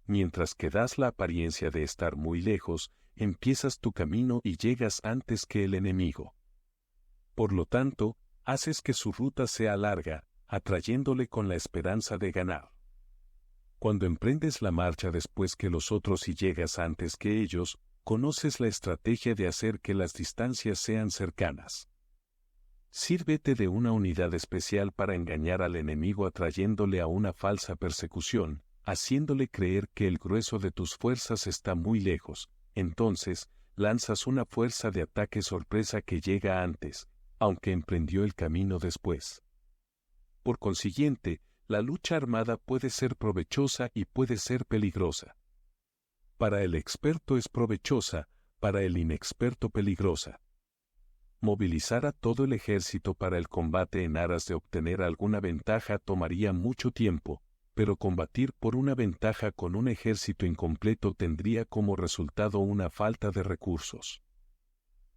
mientras que das la apariencia de estar muy lejos, empiezas tu camino y llegas antes que el enemigo. Por lo tanto, haces que su ruta sea larga, atrayéndole con la esperanza de ganar. Cuando emprendes la marcha después que los otros y llegas antes que ellos, conoces la estrategia de hacer que las distancias sean cercanas. Sírvete de una unidad especial para engañar al enemigo atrayéndole a una falsa persecución, haciéndole creer que el grueso de tus fuerzas está muy lejos. Entonces, lanzas una fuerza de ataque sorpresa que llega antes, aunque emprendió el camino después. Por consiguiente, la lucha armada puede ser provechosa y puede ser peligrosa. Para el experto es provechosa, para el inexperto peligrosa. Movilizar a todo el ejército para el combate en aras de obtener alguna ventaja tomaría mucho tiempo, pero combatir por una ventaja con un ejército incompleto tendría como resultado una falta de recursos.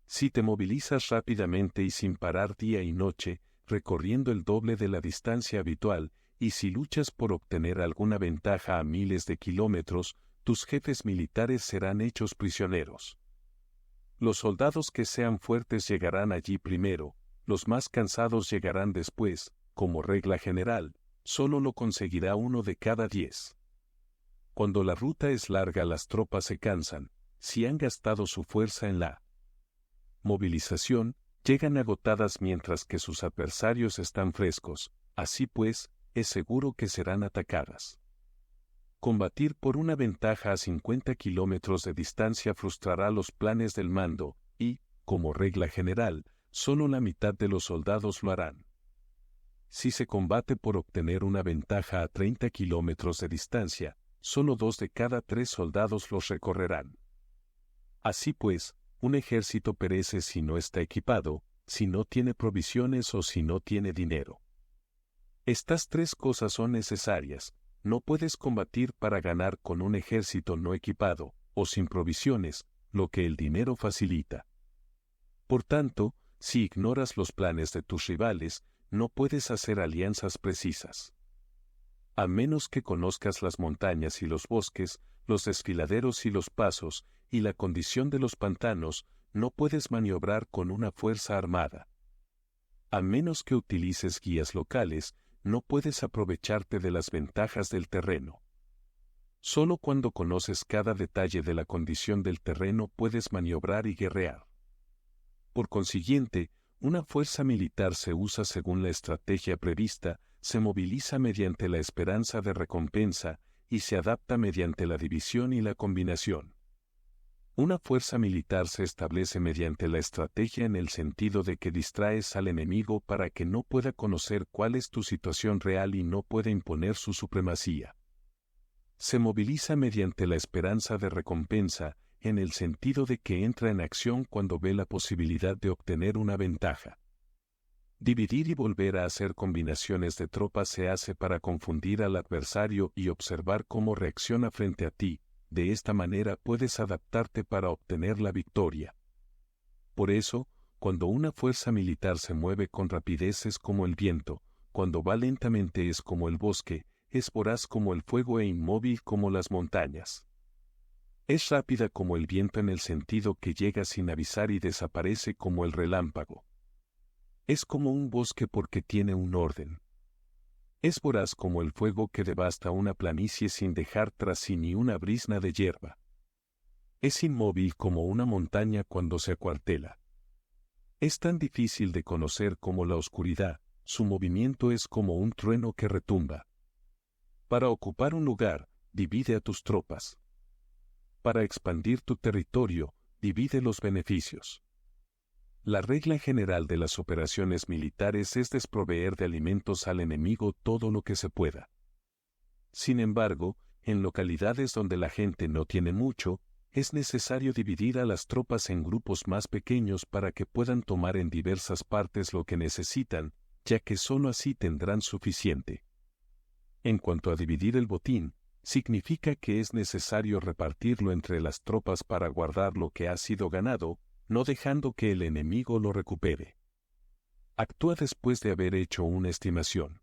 Si te movilizas rápidamente y sin parar día y noche, recorriendo el doble de la distancia habitual, y si luchas por obtener alguna ventaja a miles de kilómetros, tus jefes militares serán hechos prisioneros. Los soldados que sean fuertes llegarán allí primero, los más cansados llegarán después, como regla general, solo lo conseguirá 1 de cada 10. Cuando la ruta es larga las tropas se cansan, si han gastado su fuerza en la movilización, llegan agotadas mientras que sus adversarios están frescos, así pues, es seguro que serán atacadas. Combatir por una ventaja a 50 kilómetros de distancia frustrará los planes del mando, y, como regla general, solo la mitad de los soldados lo harán. Si se combate por obtener una ventaja a 30 kilómetros de distancia, solo 2 de cada 3 soldados los recorrerán. Así pues, un ejército perece si no está equipado, si no tiene provisiones o si no tiene dinero. Estas 3 cosas son necesarias. No puedes combatir para ganar con un ejército no equipado, o sin provisiones, lo que el dinero facilita. Por tanto, si ignoras los planes de tus rivales, no puedes hacer alianzas precisas. A menos que conozcas las montañas y los bosques, los desfiladeros y los pasos, y la condición de los pantanos, no puedes maniobrar con una fuerza armada. A menos que utilices guías locales, no puedes aprovecharte de las ventajas del terreno. Solo cuando conoces cada detalle de la condición del terreno puedes maniobrar y guerrear. Por consiguiente, una fuerza militar se usa según la estrategia prevista, se moviliza mediante la esperanza de recompensa, y se adapta mediante la división y la combinación. Una fuerza militar se establece mediante la estrategia en el sentido de que distraes al enemigo para que no pueda conocer cuál es tu situación real y no pueda imponer su supremacía. Se moviliza mediante la esperanza de recompensa, en el sentido de que entra en acción cuando ve la posibilidad de obtener una ventaja. Dividir y volver a hacer combinaciones de tropas se hace para confundir al adversario y observar cómo reacciona frente a ti. De esta manera puedes adaptarte para obtener la victoria. Por eso, cuando una fuerza militar se mueve con rapidez es como el viento, cuando va lentamente es como el bosque, es voraz como el fuego e inmóvil como las montañas. Es rápida como el viento en el sentido que llega sin avisar y desaparece como el relámpago. Es como un bosque porque tiene un orden. Es voraz como el fuego que devasta una planicie sin dejar tras sí ni una brizna de hierba. Es inmóvil como una montaña cuando se acuartela. Es tan difícil de conocer como la oscuridad, su movimiento es como un trueno que retumba. Para ocupar un lugar, divide a tus tropas. Para expandir tu territorio, divide los beneficios. La regla general de las operaciones militares es desproveer de alimentos al enemigo todo lo que se pueda. Sin embargo, en localidades donde la gente no tiene mucho, es necesario dividir a las tropas en grupos más pequeños para que puedan tomar en diversas partes lo que necesitan, ya que sólo así tendrán suficiente. En cuanto a dividir el botín, significa que es necesario repartirlo entre las tropas para guardar lo que ha sido ganado, no dejando que el enemigo lo recupere. Actúa después de haber hecho una estimación.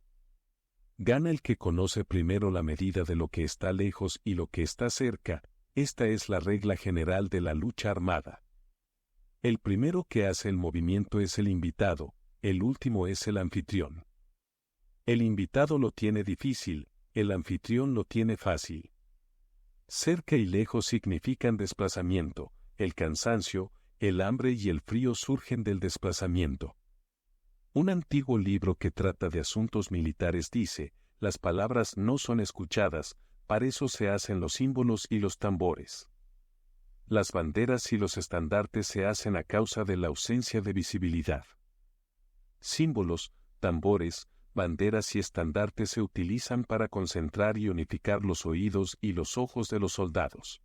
Gana el que conoce primero la medida de lo que está lejos y lo que está cerca. Esta es la regla general de la lucha armada. El primero que hace el movimiento es el invitado, el último es el anfitrión. El invitado lo tiene difícil, el anfitrión lo tiene fácil. Cerca y lejos significan desplazamiento, el cansancio, el hambre y el frío surgen del desplazamiento. Un antiguo libro que trata de asuntos militares dice, las palabras no son escuchadas, para eso se hacen los símbolos y los tambores. Las banderas y los estandartes se hacen a causa de la ausencia de visibilidad. Símbolos, tambores, banderas y estandartes se utilizan para concentrar y unificar los oídos y los ojos de los soldados.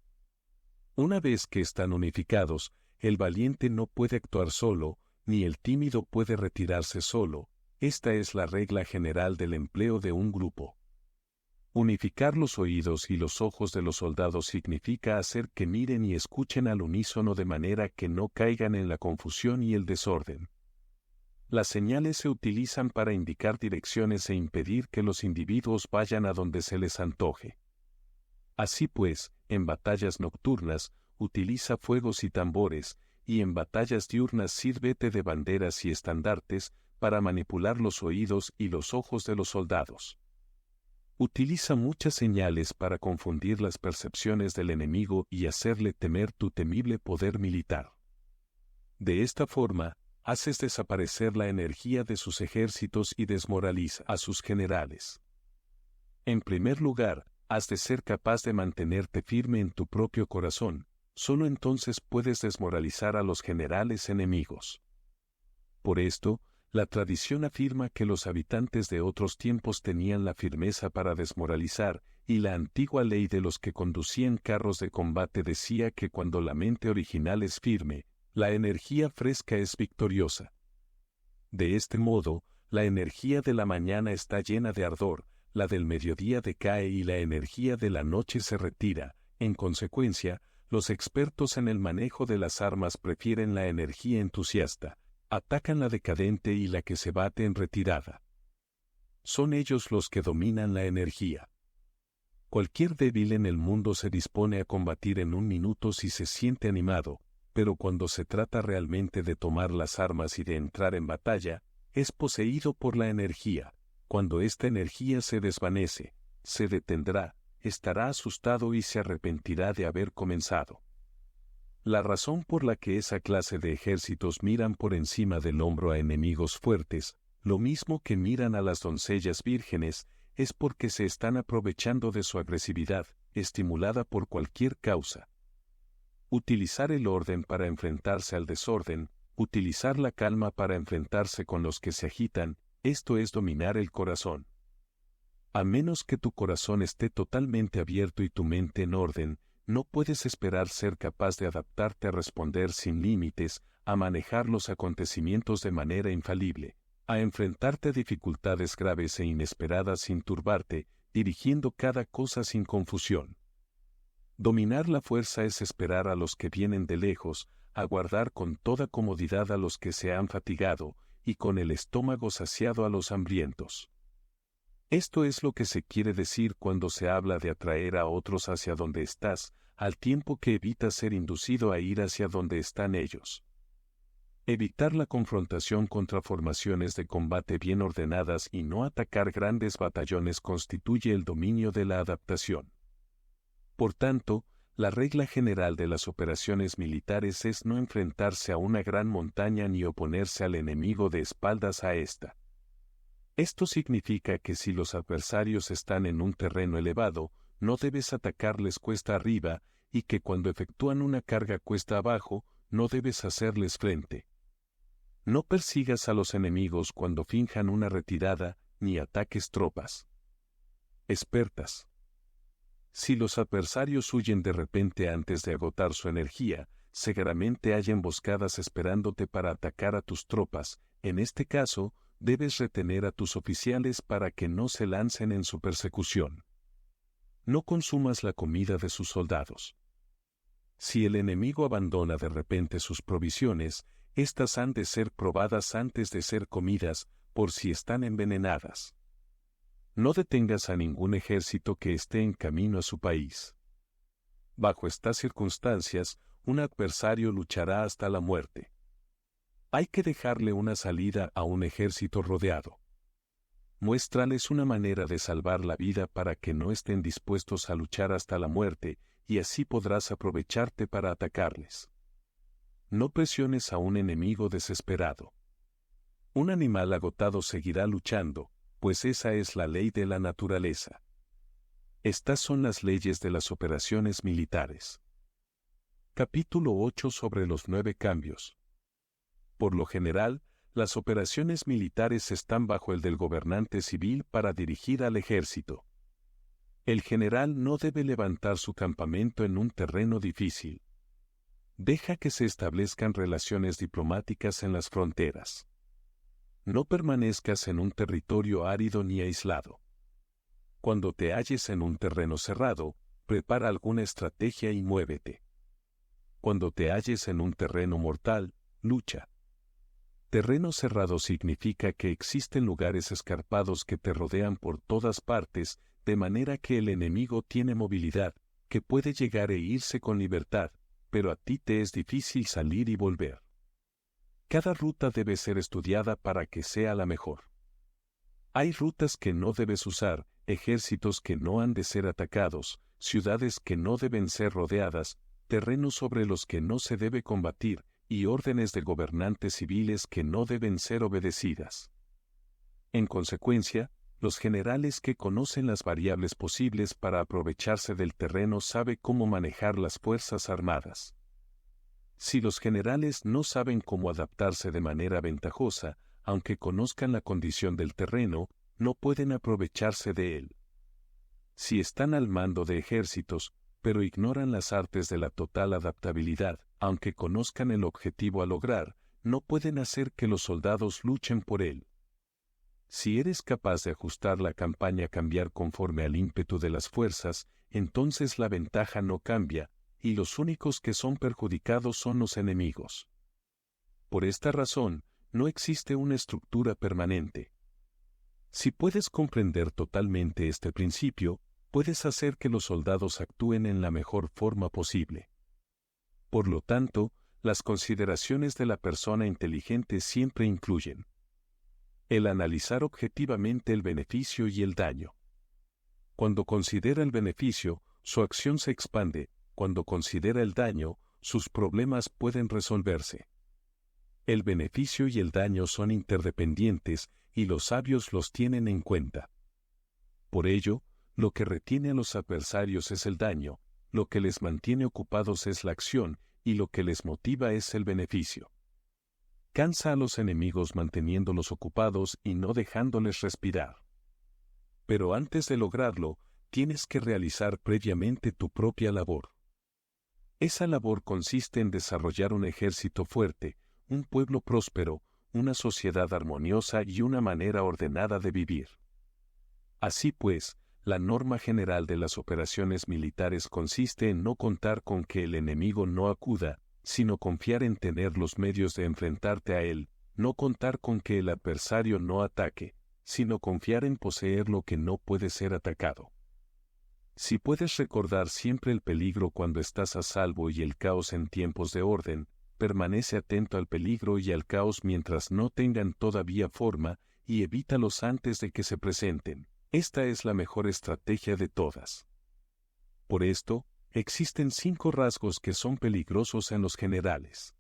Una vez que están unificados, el valiente no puede actuar solo, ni el tímido puede retirarse solo. Esta es la regla general del empleo de un grupo. Unificar los oídos y los ojos de los soldados significa hacer que miren y escuchen al unísono de manera que no caigan en la confusión y el desorden. Las señales se utilizan para indicar direcciones e impedir que los individuos vayan a donde se les antoje. Así pues, en batallas nocturnas, utiliza fuegos y tambores, y en batallas diurnas sírvete de banderas y estandartes, para manipular los oídos y los ojos de los soldados. Utiliza muchas señales para confundir las percepciones del enemigo y hacerle temer tu temible poder militar. De esta forma, haces desaparecer la energía de sus ejércitos y desmoraliza a sus generales. En primer lugar, has de ser capaz de mantenerte firme en tu propio corazón, solo entonces puedes desmoralizar a los generales enemigos. Por esto, la tradición afirma que los habitantes de otros tiempos tenían la firmeza para desmoralizar, y la antigua ley de los que conducían carros de combate decía que cuando la mente original es firme, la energía fresca es victoriosa. De este modo, la energía de la mañana está llena de ardor, la del mediodía decae y la energía de la noche se retira. En consecuencia, los expertos en el manejo de las armas prefieren la energía entusiasta, atacan la decadente y la que se bate en retirada. Son ellos los que dominan la energía. Cualquier débil en el mundo se dispone a combatir en un minuto si se siente animado, pero cuando se trata realmente de tomar las armas y de entrar en batalla, es poseído por la energía. Cuando esta energía se desvanece, se detendrá, estará asustado y se arrepentirá de haber comenzado. La razón por la que esa clase de ejércitos miran por encima del hombro a enemigos fuertes, lo mismo que miran a las doncellas vírgenes, es porque se están aprovechando de su agresividad, estimulada por cualquier causa. Utilizar el orden para enfrentarse al desorden, utilizar la calma para enfrentarse con los que se agitan, esto es dominar el corazón. A menos que tu corazón esté totalmente abierto y tu mente en orden, no puedes esperar ser capaz de adaptarte a responder sin límites, a manejar los acontecimientos de manera infalible, a enfrentarte a dificultades graves e inesperadas sin turbarte, dirigiendo cada cosa sin confusión. Dominar la fuerza es esperar a los que vienen de lejos, aguardar con toda comodidad a los que se han fatigado, y con el estómago saciado a los hambrientos. Esto es lo que se quiere decir cuando se habla de atraer a otros hacia donde estás, al tiempo que evitas ser inducido a ir hacia donde están ellos. Evitar la confrontación contra formaciones de combate bien ordenadas y no atacar grandes batallones constituye el dominio de la adaptación. Por tanto, la regla general de las operaciones militares es no enfrentarse a una gran montaña ni oponerse al enemigo de espaldas a ésta. Esto significa que si los adversarios están en un terreno elevado, no debes atacarles cuesta arriba, y que cuando efectúan una carga cuesta abajo, no debes hacerles frente. No persigas a los enemigos cuando finjan una retirada, ni ataques tropas expertas. Si los adversarios huyen de repente antes de agotar su energía, seguramente hay emboscadas esperándote para atacar a tus tropas. En este caso, debes retener a tus oficiales para que no se lancen en su persecución. No consumas la comida de sus soldados. Si el enemigo abandona de repente sus provisiones, éstas han de ser probadas antes de ser comidas, por si están envenenadas. No detengas a ningún ejército que esté en camino a su país. Bajo estas circunstancias, un adversario luchará hasta la muerte. Hay que dejarle una salida a un ejército rodeado. Muéstrales una manera de salvar la vida para que no estén dispuestos a luchar hasta la muerte, y así podrás aprovecharte para atacarles. No presiones a un enemigo desesperado. Un animal agotado seguirá luchando, pues esa es la ley de la naturaleza. Estas son las leyes de las operaciones militares. Capítulo 8 sobre los 9 cambios. Por lo general, las operaciones militares están bajo el del gobernante civil para dirigir al ejército. El general no debe levantar su campamento en un terreno difícil. Deja que se establezcan relaciones diplomáticas en las fronteras. No permanezcas en un territorio árido ni aislado. Cuando te halles en un terreno cerrado, prepara alguna estrategia y muévete. Cuando te halles en un terreno mortal, lucha. Terreno cerrado significa que existen lugares escarpados que te rodean por todas partes, de manera que el enemigo tiene movilidad, que puede llegar e irse con libertad, pero a ti te es difícil salir y volver. Cada ruta debe ser estudiada para que sea la mejor. Hay rutas que no debes usar, ejércitos que no han de ser atacados, ciudades que no deben ser rodeadas, terrenos sobre los que no se debe combatir, y órdenes de gobernantes civiles que no deben ser obedecidas. En consecuencia, los generales que conocen las variables posibles para aprovecharse del terreno saben cómo manejar las fuerzas armadas. Si los generales no saben cómo adaptarse de manera ventajosa, aunque conozcan la condición del terreno, no pueden aprovecharse de él. Si están al mando de ejércitos, pero ignoran las artes de la total adaptabilidad, aunque conozcan el objetivo a lograr, no pueden hacer que los soldados luchen por él. Si eres capaz de ajustar la campaña a cambiar conforme al ímpetu de las fuerzas, entonces la ventaja no cambia, y los únicos que son perjudicados son los enemigos. Por esta razón, no existe una estructura permanente. Si puedes comprender totalmente este principio, puedes hacer que los soldados actúen en la mejor forma posible. Por lo tanto, las consideraciones de la persona inteligente siempre incluyen el analizar objetivamente el beneficio y el daño. Cuando considera el beneficio, su acción se expande; cuando considera el daño, sus problemas pueden resolverse. El beneficio y el daño son interdependientes, y los sabios los tienen en cuenta. Por ello, lo que retiene a los adversarios es el daño, lo que les mantiene ocupados es la acción, y lo que les motiva es el beneficio. Cansa a los enemigos manteniéndolos ocupados y no dejándoles respirar. Pero antes de lograrlo, tienes que realizar previamente tu propia labor. Esa labor consiste en desarrollar un ejército fuerte, un pueblo próspero, una sociedad armoniosa y una manera ordenada de vivir. Así pues, la norma general de las operaciones militares consiste en no contar con que el enemigo no acuda, sino confiar en tener los medios de enfrentarte a él; no contar con que el adversario no ataque, sino confiar en poseer lo que no puede ser atacado. Si puedes recordar siempre el peligro cuando estás a salvo y el caos en tiempos de orden, permanece atento al peligro y al caos mientras no tengan todavía forma, y evítalos antes de que se presenten. Esta es la mejor estrategia de todas. Por esto, existen 5 rasgos que son peligrosos en los generales.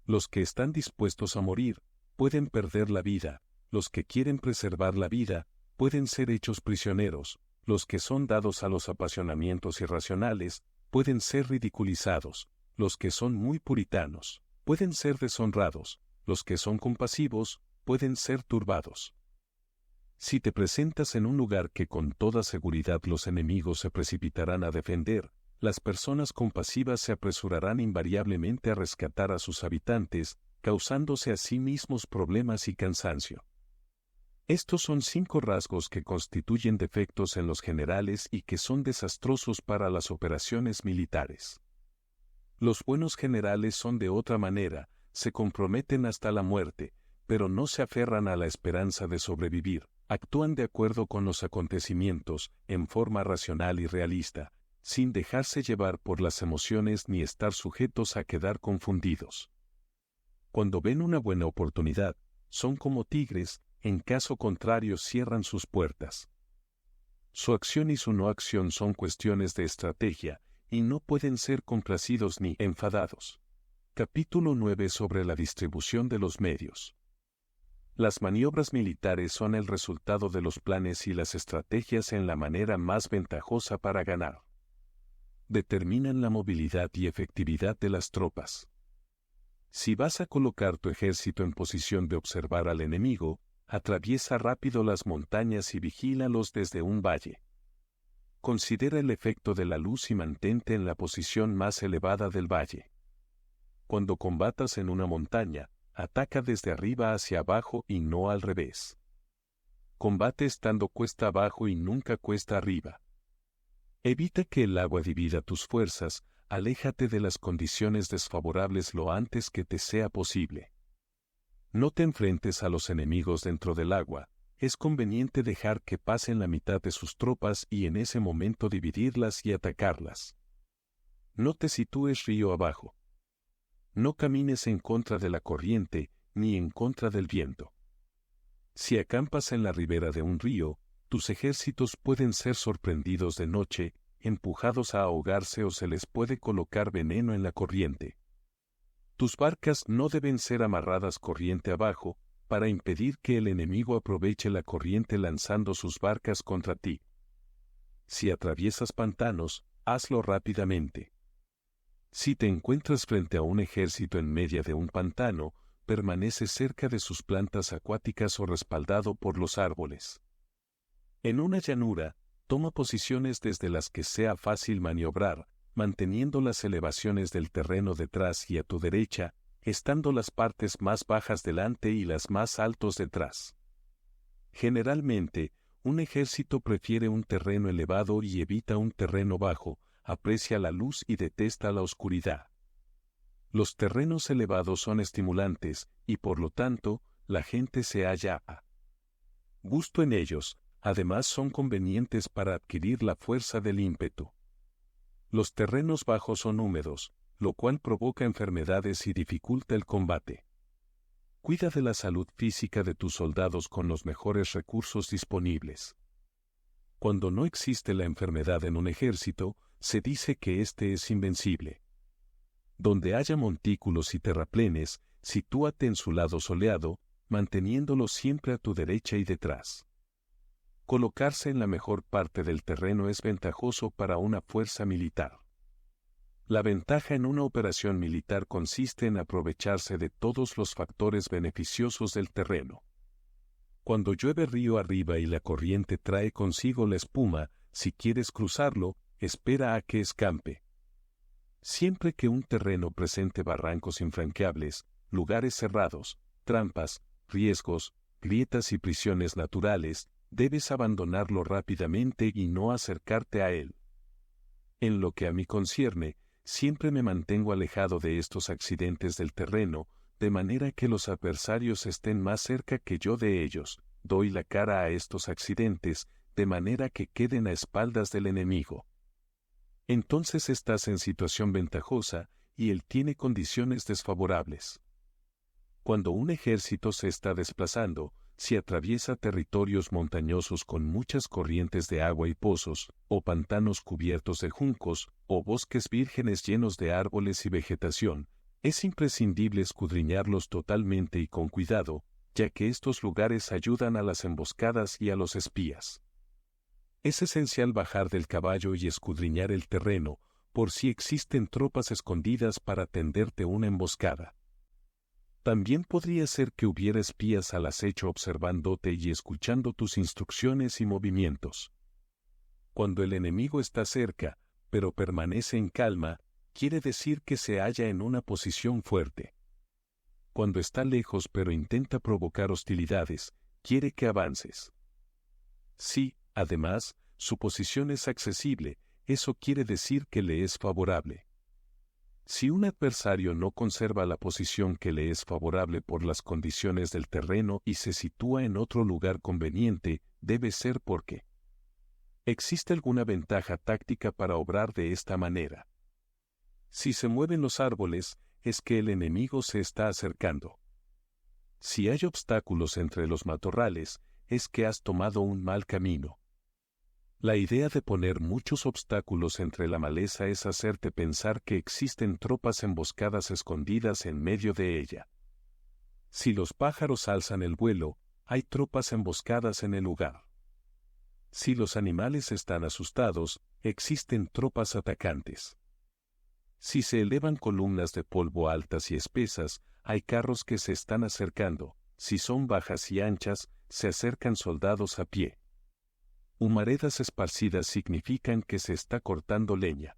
Los que están dispuestos a morir, pueden perder la vida; los que quieren preservar la vida, pueden ser hechos prisioneros; los que son dados a los apasionamientos irracionales, pueden ser ridiculizados; los que son muy puritanos, pueden ser deshonrados; los que son compasivos, pueden ser turbados. Si te presentas en un lugar que con toda seguridad los enemigos se precipitarán a defender, las personas compasivas se apresurarán invariablemente a rescatar a sus habitantes, causándose a sí mismos problemas y cansancio. Estos son 5 rasgos que constituyen defectos en los generales y que son desastrosos para las operaciones militares. Los buenos generales son de otra manera, se comprometen hasta la muerte, pero no se aferran a la esperanza de sobrevivir, Actúan de acuerdo con los acontecimientos, en forma racional y realista, sin dejarse llevar por las emociones ni estar sujetos a quedar confundidos. Cuando ven una buena oportunidad, son como tigres, en caso contrario cierran sus puertas. Su acción y su no acción son cuestiones de estrategia, y no pueden ser complacidos ni enfadados. Capítulo 9 sobre la distribución de los medios. Las maniobras militares son el resultado de los planes y las estrategias en la manera más ventajosa para ganar. Determinan la movilidad y efectividad de las tropas. Si vas a colocar tu ejército en posición de observar al enemigo, atraviesa rápido las montañas y vigílalos desde un valle. Considera el efecto de la luz y mantente en la posición más elevada del valle. Cuando combatas en una montaña, ataca desde arriba hacia abajo y no al revés. Combate estando cuesta abajo y nunca cuesta arriba. Evita que el agua divida tus fuerzas, aléjate de las condiciones desfavorables lo antes que te sea posible. No te enfrentes a los enemigos dentro del agua, es conveniente dejar que pasen la mitad de sus tropas y en ese momento dividirlas y atacarlas. No te sitúes río abajo. No camines en contra de la corriente, ni en contra del viento. Si acampas en la ribera de un río, tus ejércitos pueden ser sorprendidos de noche, empujados a ahogarse o se les puede colocar veneno en la corriente. Tus barcas no deben ser amarradas corriente abajo, para impedir que el enemigo aproveche la corriente lanzando sus barcas contra ti. Si atraviesas pantanos, hazlo rápidamente. Si te encuentras frente a un ejército en medio de un pantano, permanece cerca de sus plantas acuáticas o respaldado por los árboles. En una llanura, toma posiciones desde las que sea fácil maniobrar, manteniendo las elevaciones del terreno detrás y a tu derecha, estando las partes más bajas delante y las más altos detrás. Generalmente, un ejército prefiere un terreno elevado y evita un terreno bajo, aprecia la luz y detesta la oscuridad. Los terrenos elevados son estimulantes, y por lo tanto, la gente se halla a gusto en ellos, además son convenientes para adquirir la fuerza del ímpetu. Los terrenos bajos son húmedos, lo cual provoca enfermedades y dificulta el combate. Cuida de la salud física de tus soldados con los mejores recursos disponibles. Cuando no existe la enfermedad en un ejército, se dice que éste es invencible. Donde haya montículos y terraplenes, sitúate en su lado soleado, manteniéndolo siempre a tu derecha y detrás. Colocarse en la mejor parte del terreno es ventajoso para una fuerza militar. La ventaja en una operación militar consiste en aprovecharse de todos los factores beneficiosos del terreno. Cuando llueve río arriba y la corriente trae consigo la espuma, si quieres cruzarlo, espera a que escampe. Siempre que un terreno presente barrancos infranqueables, lugares cerrados, trampas, riesgos, grietas y prisiones naturales, debes abandonarlo rápidamente y no acercarte a él. En lo que a mí concierne, siempre me mantengo alejado de estos accidentes del terreno, de manera que los adversarios estén más cerca que yo de ellos, doy la cara a estos accidentes, de manera que queden a espaldas del enemigo. Entonces estás en situación ventajosa, y él tiene condiciones desfavorables. Cuando un ejército se está desplazando, si atraviesa territorios montañosos con muchas corrientes de agua y pozos, o pantanos cubiertos de juncos, o bosques vírgenes llenos de árboles y vegetación, es imprescindible escudriñarlos totalmente y con cuidado, ya que estos lugares ayudan a las emboscadas y a los espías. Es esencial bajar del caballo y escudriñar el terreno, por si existen tropas escondidas para tenderte una emboscada. También podría ser que hubiera espías al acecho observándote y escuchando tus instrucciones y movimientos. Cuando el enemigo está cerca, pero permanece en calma, quiere decir que se halla en una posición fuerte. Cuando está lejos pero intenta provocar hostilidades, quiere que avances. Si, además, su posición es accesible, eso quiere decir que le es favorable. Si un adversario no conserva la posición que le es favorable por las condiciones del terreno y se sitúa en otro lugar conveniente, debe ser porque existe alguna ventaja táctica para obrar de esta manera. Si se mueven los árboles, es que el enemigo se está acercando. Si hay obstáculos entre los matorrales, es que has tomado un mal camino. La idea de poner muchos obstáculos entre la maleza es hacerte pensar que existen tropas emboscadas escondidas en medio de ella. Si los pájaros alzan el vuelo, hay tropas emboscadas en el lugar. Si los animales están asustados, existen tropas atacantes. Si se elevan columnas de polvo altas y espesas, hay carros que se están acercando. Si son bajas y anchas, se acercan soldados a pie. Humaredas esparcidas significan que se está cortando leña.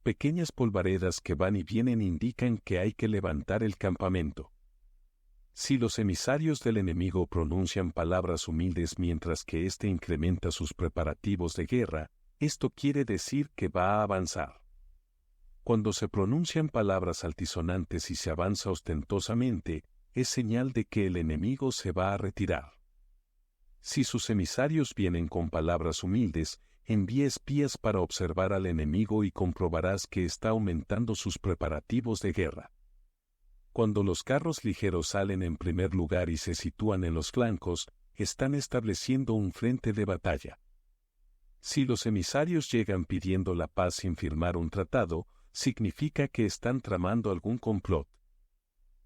Pequeñas polvaredas que van y vienen indican que hay que levantar el campamento. Si los emisarios del enemigo pronuncian palabras humildes mientras que éste incrementa sus preparativos de guerra, esto quiere decir que va a avanzar. Cuando se pronuncian palabras altisonantes y se avanza ostentosamente, es señal de que el enemigo se va a retirar. Si sus emisarios vienen con palabras humildes, envía espías para observar al enemigo y comprobarás que está aumentando sus preparativos de guerra. Cuando los carros ligeros salen en primer lugar y se sitúan en los flancos, están estableciendo un frente de batalla. Si los emisarios llegan pidiendo la paz sin firmar un tratado, significa que están tramando algún complot.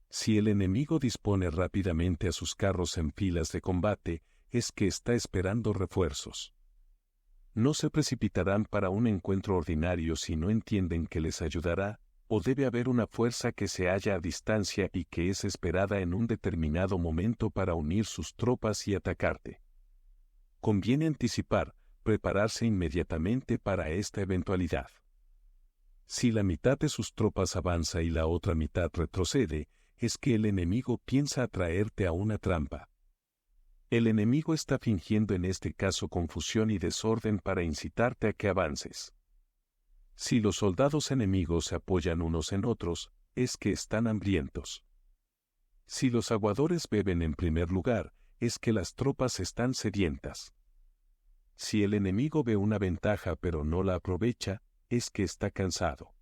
Si el enemigo dispone rápidamente a sus carros en filas de combate, es que está esperando refuerzos. No se precipitarán para un encuentro ordinario si no entienden que les ayudará, o debe haber una fuerza que se halla a distancia y que es esperada en un determinado momento para unir sus tropas y atacarte. Conviene anticipar, prepararse inmediatamente para esta eventualidad. Si la mitad de sus tropas avanza y la otra mitad retrocede, es que el enemigo piensa atraerte a una trampa. El enemigo está fingiendo en este caso confusión y desorden para incitarte a que avances. Si los soldados enemigos se apoyan unos en otros, es que están hambrientos. Si los aguadores beben en primer lugar, es que las tropas están sedientas. Si el enemigo ve una ventaja pero no la aprovecha, es que está cansado.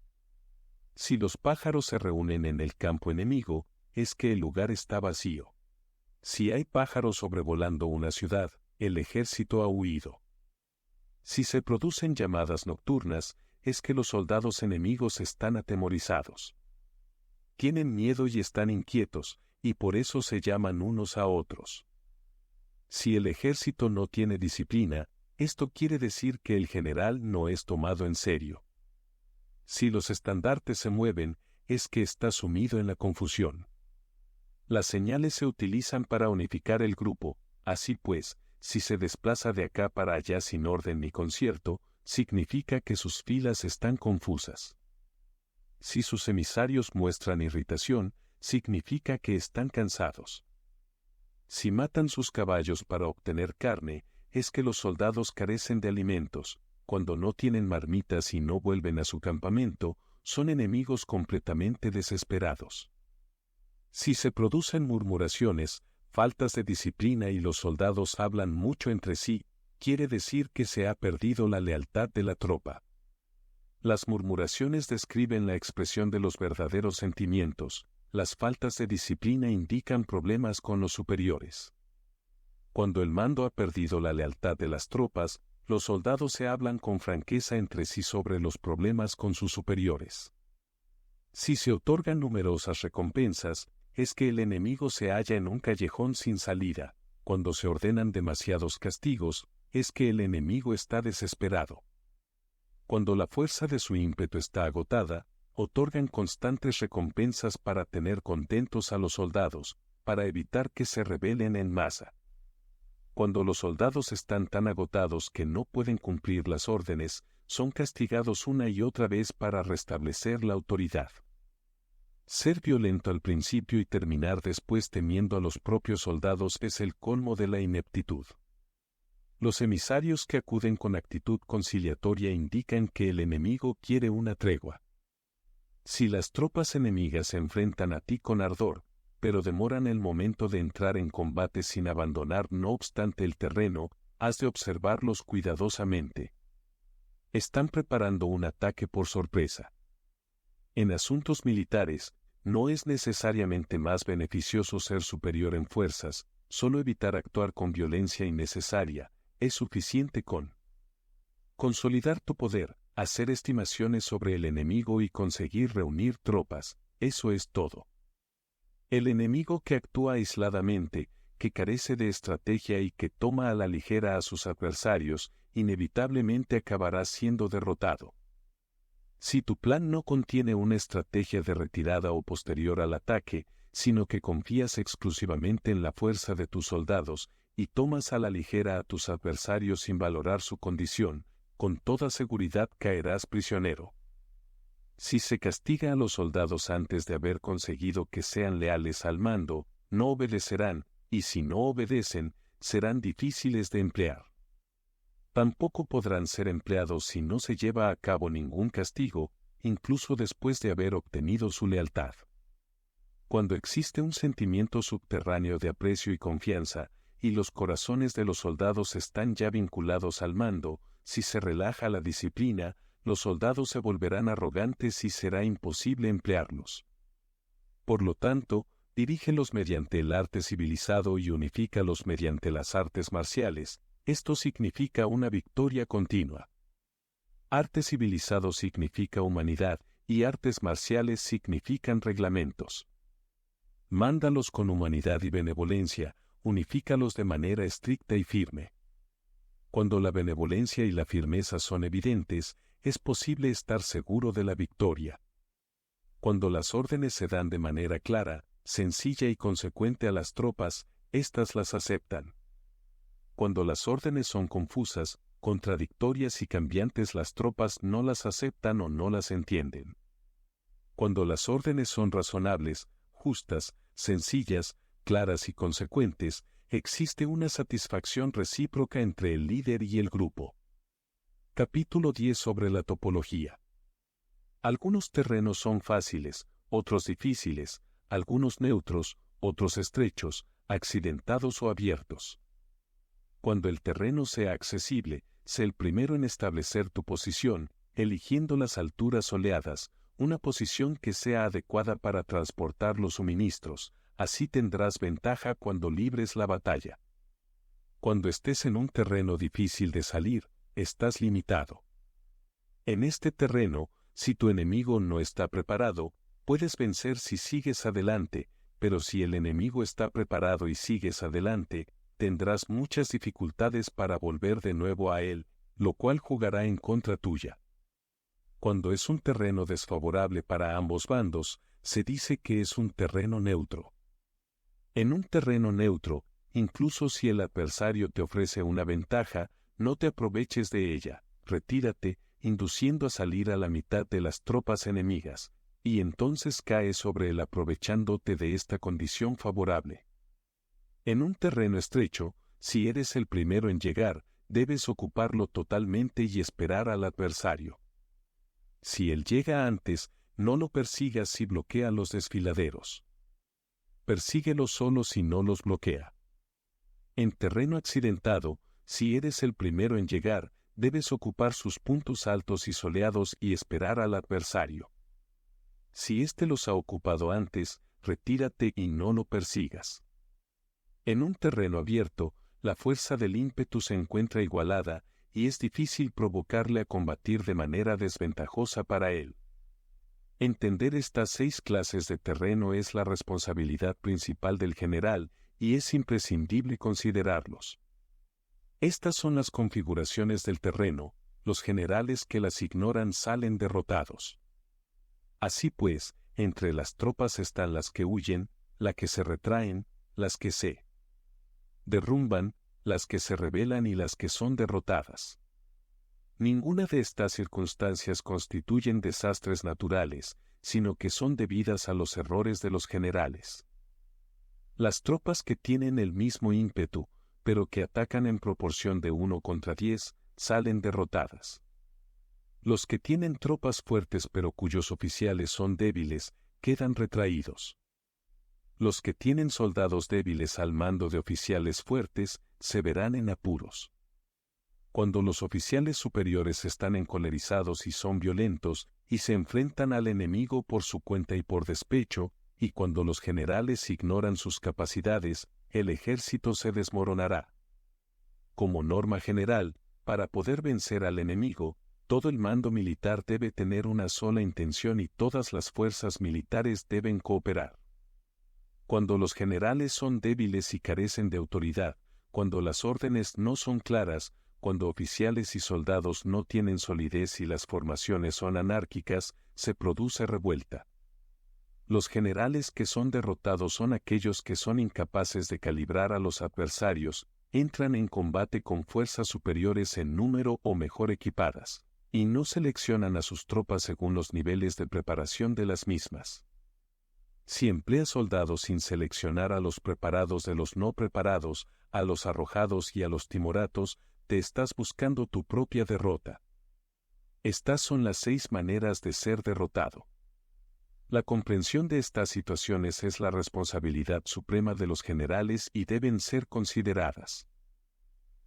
Si los pájaros se reúnen en el campo enemigo, es que el lugar está vacío. Si hay pájaros sobrevolando una ciudad, el ejército ha huido. Si se producen llamadas nocturnas, es que los soldados enemigos están atemorizados. Tienen miedo y están inquietos, y por eso se llaman unos a otros. Si el ejército no tiene disciplina, esto quiere decir que el general no es tomado en serio. Si los estandartes se mueven, es que está sumido en la confusión. Las señales se utilizan para unificar el grupo, así pues, si se desplaza de acá para allá sin orden ni concierto, significa que sus filas están confusas. Si sus emisarios muestran irritación, significa que están cansados. Si matan sus caballos para obtener carne, es que los soldados carecen de alimentos. Cuando no tienen marmitas y no vuelven a su campamento, son enemigos completamente desesperados. Si se producen murmuraciones, faltas de disciplina y los soldados hablan mucho entre sí, quiere decir que se ha perdido la lealtad de la tropa. Las murmuraciones describen la expresión de los verdaderos sentimientos, las faltas de disciplina indican problemas con los superiores. Cuando el mando ha perdido la lealtad de las tropas, los soldados se hablan con franqueza entre sí sobre los problemas con sus superiores. Si se otorgan numerosas recompensas, es que el enemigo se halla en un callejón sin salida. Cuando se ordenan demasiados castigos, es que el enemigo está desesperado. Cuando la fuerza de su ímpetu está agotada, otorgan constantes recompensas para tener contentos a los soldados, para evitar que se rebelen en masa. Cuando los soldados están tan agotados que no pueden cumplir las órdenes, son castigados una y otra vez para restablecer la autoridad. Ser violento al principio y terminar después temiendo a los propios soldados es el colmo de la ineptitud. Los emisarios que acuden con actitud conciliatoria indican que el enemigo quiere una tregua. Si las tropas enemigas se enfrentan a ti con ardor, pero demoran el momento de entrar en combate sin abandonar no obstante el terreno, has de observarlos cuidadosamente. Están preparando un ataque por sorpresa. En asuntos militares, no es necesariamente más beneficioso ser superior en fuerzas, solo evitar actuar con violencia innecesaria, es suficiente con consolidar tu poder, hacer estimaciones sobre el enemigo y conseguir reunir tropas, eso es todo. El enemigo que actúa aisladamente, que carece de estrategia y que toma a la ligera a sus adversarios, inevitablemente acabará siendo derrotado. Si tu plan no contiene una estrategia de retirada o posterior al ataque, sino que confías exclusivamente en la fuerza de tus soldados y tomas a la ligera a tus adversarios sin valorar su condición, con toda seguridad caerás prisionero. Si se castiga a los soldados antes de haber conseguido que sean leales al mando, no obedecerán, y si no obedecen, serán difíciles de emplear. Tampoco podrán ser empleados si no se lleva a cabo ningún castigo, incluso después de haber obtenido su lealtad. Cuando existe un sentimiento subterráneo de aprecio y confianza, y los corazones de los soldados están ya vinculados al mando, si se relaja la disciplina, los soldados se volverán arrogantes y será imposible emplearlos. Por lo tanto, dirígelos mediante el arte civilizado y unifícalos mediante las artes marciales. Esto significa una victoria continua. Arte civilizado significa humanidad, y artes marciales significan reglamentos. Mándalos con humanidad y benevolencia, unifícalos de manera estricta y firme. Cuando la benevolencia y la firmeza son evidentes, es posible estar seguro de la victoria. Cuando las órdenes se dan de manera clara, sencilla y consecuente a las tropas, éstas las aceptan. Cuando las órdenes son confusas, contradictorias y cambiantes, las tropas no las aceptan o no las entienden. Cuando las órdenes son razonables, justas, sencillas, claras y consecuentes, existe una satisfacción recíproca entre el líder y el grupo. Capítulo 10 sobre la topología. Algunos terrenos son fáciles, otros difíciles, algunos neutros, otros estrechos, accidentados o abiertos. Cuando el terreno sea accesible, sé el primero en establecer tu posición, eligiendo las alturas soleadas, una posición que sea adecuada para transportar los suministros, así tendrás ventaja cuando libres la batalla. Cuando estés en un terreno difícil de salir, estás limitado. En este terreno, si tu enemigo no está preparado, puedes vencer si sigues adelante, pero si el enemigo está preparado y sigues adelante, tendrás muchas dificultades para volver de nuevo a él, lo cual jugará en contra tuya. Cuando es un terreno desfavorable para ambos bandos, se dice que es un terreno neutro. En un terreno neutro, incluso si el adversario te ofrece una ventaja, no te aproveches de ella, retírate, induciendo a salir a la mitad de las tropas enemigas, y entonces cae sobre él aprovechándote de esta condición favorable. En un terreno estrecho, si eres el primero en llegar, debes ocuparlo totalmente y esperar al adversario. Si él llega antes, no lo persigas y bloquea los desfiladeros. Persíguelo solo si no los bloquea. En terreno accidentado, si eres el primero en llegar, debes ocupar sus puntos altos y soleados y esperar al adversario. Si éste los ha ocupado antes, retírate y no lo persigas. En un terreno abierto, la fuerza del ímpetu se encuentra igualada, y es difícil provocarle a combatir de manera desventajosa para él. Entender estas 6 clases de terreno es la responsabilidad principal del general, y es imprescindible considerarlos. Estas son las configuraciones del terreno, los generales que las ignoran salen derrotados. Así pues, entre las tropas están las que huyen, las que se retraen, las que se derrumban, las que se rebelan y las que son derrotadas. Ninguna de estas circunstancias constituyen desastres naturales, sino que son debidas a los errores de los generales. Las tropas que tienen el mismo ímpetu, pero que atacan en proporción de 1 contra 10, salen derrotadas. Los que tienen tropas fuertes pero cuyos oficiales son débiles, quedan retraídos. Los que tienen soldados débiles al mando de oficiales fuertes, se verán en apuros. Cuando los oficiales superiores están encolerizados y son violentos, y se enfrentan al enemigo por su cuenta y por despecho, y cuando los generales ignoran sus capacidades, el ejército se desmoronará. Como norma general, para poder vencer al enemigo, todo el mando militar debe tener una sola intención y todas las fuerzas militares deben cooperar. Cuando los generales son débiles y carecen de autoridad, cuando las órdenes no son claras, cuando oficiales y soldados no tienen solidez y las formaciones son anárquicas, se produce revuelta. Los generales que son derrotados son aquellos que son incapaces de calibrar a los adversarios, entran en combate con fuerzas superiores en número o mejor equipadas, y no seleccionan a sus tropas según los niveles de preparación de las mismas. Si empleas soldados sin seleccionar a los preparados de los no preparados, a los arrojados y a los timoratos, te estás buscando tu propia derrota. Estas son las 6 maneras de ser derrotado. La comprensión de estas situaciones es la responsabilidad suprema de los generales y deben ser consideradas.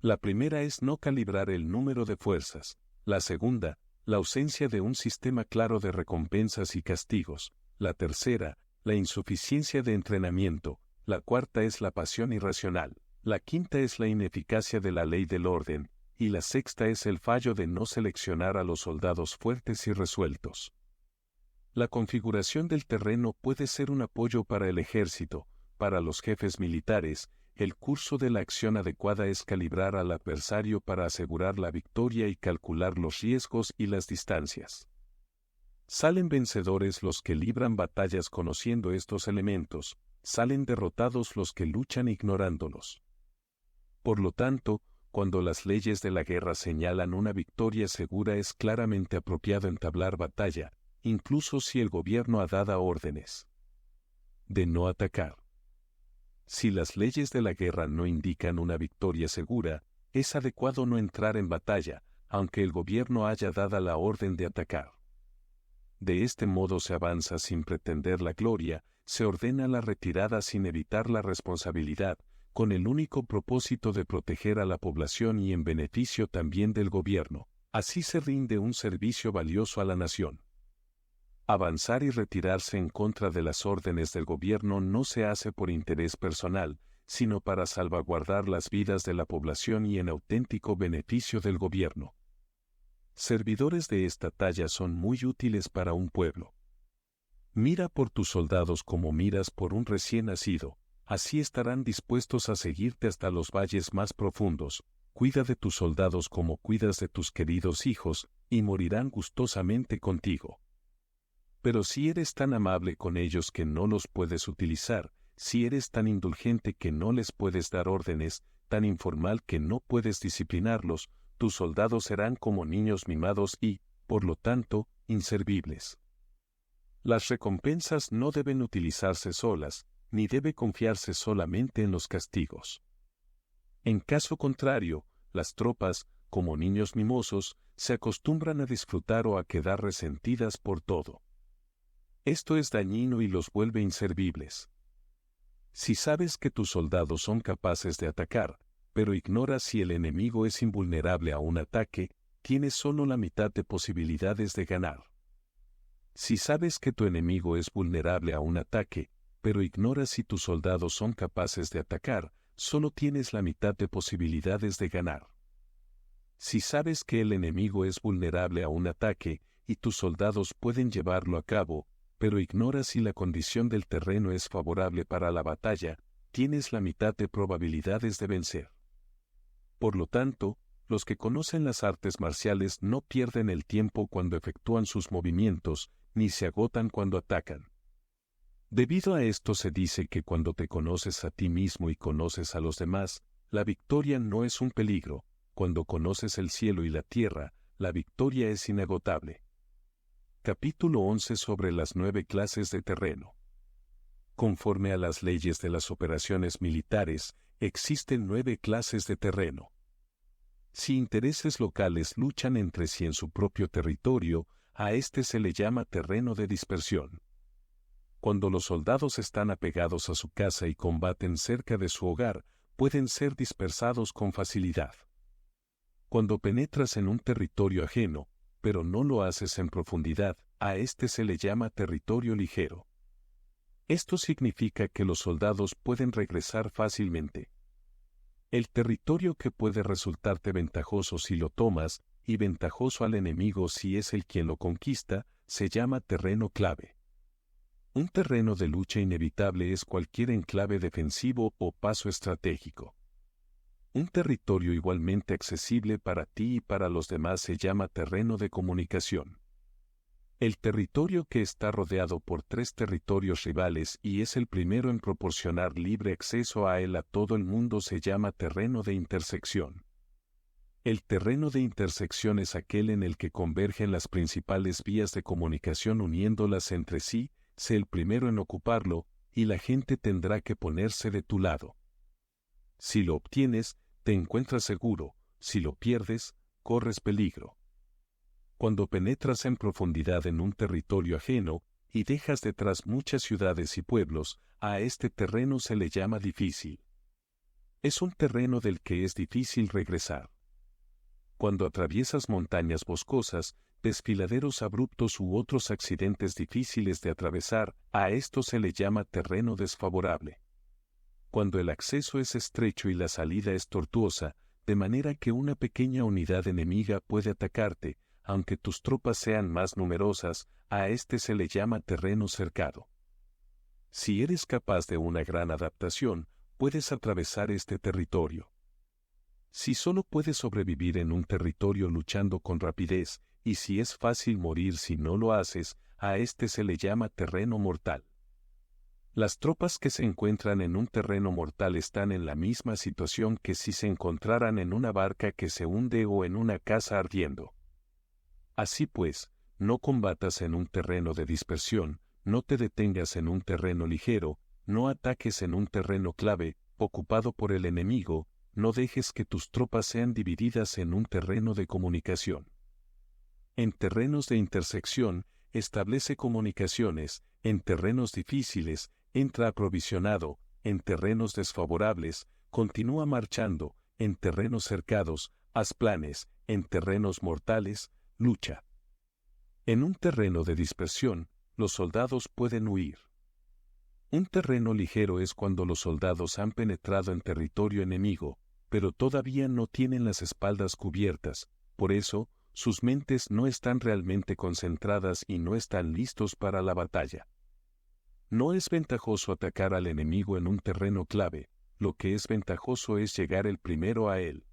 La primera es no calibrar el número de fuerzas. La segunda, la ausencia de un sistema claro de recompensas y castigos. La tercera, la insuficiencia de entrenamiento. La cuarta es la pasión irracional. La quinta es la ineficacia de la ley del orden. Y la sexta es el fallo de no seleccionar a los soldados fuertes y resueltos. La configuración del terreno puede ser un apoyo para el ejército. Para los jefes militares, el curso de la acción adecuada es calibrar al adversario para asegurar la victoria y calcular los riesgos y las distancias. Salen vencedores los que libran batallas conociendo estos elementos, salen derrotados los que luchan ignorándolos. Por lo tanto, cuando las leyes de la guerra señalan una victoria segura es claramente apropiado entablar batalla, incluso si el gobierno ha dado órdenes de no atacar. Si las leyes de la guerra no indican una victoria segura, es adecuado no entrar en batalla, aunque el gobierno haya dado la orden de atacar. De este modo se avanza sin pretender la gloria, se ordena la retirada sin evitar la responsabilidad, con el único propósito de proteger a la población y en beneficio también del gobierno. Así se rinde un servicio valioso a la nación. Avanzar y retirarse en contra de las órdenes del gobierno no se hace por interés personal, sino para salvaguardar las vidas de la población y en auténtico beneficio del gobierno. Servidores de esta talla son muy útiles para un pueblo. Mira por tus soldados como miras por un recién nacido, así estarán dispuestos a seguirte hasta los valles más profundos. Cuida de tus soldados como cuidas de tus queridos hijos, y morirán gustosamente contigo. Pero si eres tan amable con ellos que no los puedes utilizar, si eres tan indulgente que no les puedes dar órdenes, tan informal que no puedes disciplinarlos, tus soldados serán como niños mimados y, por lo tanto, inservibles. Las recompensas no deben utilizarse solas, ni debe confiarse solamente en los castigos. En caso contrario, las tropas, como niños mimosos, se acostumbran a disfrutar o a quedar resentidas por todo. Esto es dañino y los vuelve inservibles. Si sabes que tus soldados son capaces de atacar, pero ignoras si el enemigo es invulnerable a un ataque, tienes solo la mitad de posibilidades de ganar. Si sabes que tu enemigo es vulnerable a un ataque, pero ignoras si tus soldados son capaces de atacar, solo tienes la mitad de posibilidades de ganar. Si sabes que el enemigo es vulnerable a un ataque, y tus soldados pueden llevarlo a cabo, pero ignoras si la condición del terreno es favorable para la batalla, tienes la mitad de probabilidades de vencer. Por lo tanto, los que conocen las artes marciales no pierden el tiempo cuando efectúan sus movimientos, ni se agotan cuando atacan. Debido a esto se dice que cuando te conoces a ti mismo y conoces a los demás, la victoria no es un peligro. Cuando conoces el cielo y la tierra, la victoria es inagotable. Capítulo 11 sobre las 9 clases de terreno. Conforme a las leyes de las operaciones militares, existen 9 clases de terreno. Si intereses locales luchan entre sí en su propio territorio, a este se le llama terreno de dispersión. Cuando los soldados están apegados a su casa y combaten cerca de su hogar, pueden ser dispersados con facilidad. Cuando penetras en un territorio ajeno, pero no lo haces en profundidad, a este se le llama territorio ligero. Esto significa que los soldados pueden regresar fácilmente. El territorio que puede resultarte ventajoso si lo tomas, y ventajoso al enemigo si es el quien lo conquista, se llama terreno clave. Un terreno de lucha inevitable es cualquier enclave defensivo o paso estratégico. Un territorio igualmente accesible para ti y para los demás se llama terreno de comunicación. El territorio que está rodeado por 3 territorios rivales y es el primero en proporcionar libre acceso a él a todo el mundo se llama terreno de intersección. El terreno de intersección es aquel en el que convergen las principales vías de comunicación uniéndolas entre sí, sé el primero en ocuparlo, y la gente tendrá que ponerse de tu lado. Si lo obtienes, te encuentras seguro, si lo pierdes, corres peligro. Cuando penetras en profundidad en un territorio ajeno, y dejas detrás muchas ciudades y pueblos, a este terreno se le llama difícil. Es un terreno del que es difícil regresar. Cuando atraviesas montañas boscosas, desfiladeros abruptos u otros accidentes difíciles de atravesar, a esto se le llama terreno desfavorable. Cuando el acceso es estrecho y la salida es tortuosa, de manera que una pequeña unidad enemiga puede atacarte, aunque tus tropas sean más numerosas, a este se le llama terreno cercado. Si eres capaz de una gran adaptación, puedes atravesar este territorio. Si solo puedes sobrevivir en un territorio luchando con rapidez, y si es fácil morir si no lo haces, a este se le llama terreno mortal. Las tropas que se encuentran en un terreno mortal están en la misma situación que si se encontraran en una barca que se hunde o en una casa ardiendo. Así pues, no combatas en un terreno de dispersión, no te detengas en un terreno ligero, no ataques en un terreno clave, ocupado por el enemigo, no dejes que tus tropas sean divididas en un terreno de comunicación. En terrenos de intersección, establece comunicaciones, en terrenos difíciles, entra aprovisionado, en terrenos desfavorables, continúa marchando, en terrenos cercados, haz planes, en terrenos mortales, lucha. En un terreno de dispersión, los soldados pueden huir. Un terreno ligero es cuando los soldados han penetrado en territorio enemigo, pero todavía no tienen las espaldas cubiertas, por eso, sus mentes no están realmente concentradas y no están listos para la batalla. No es ventajoso atacar al enemigo en un terreno clave, lo que es ventajoso es llegar el primero a él.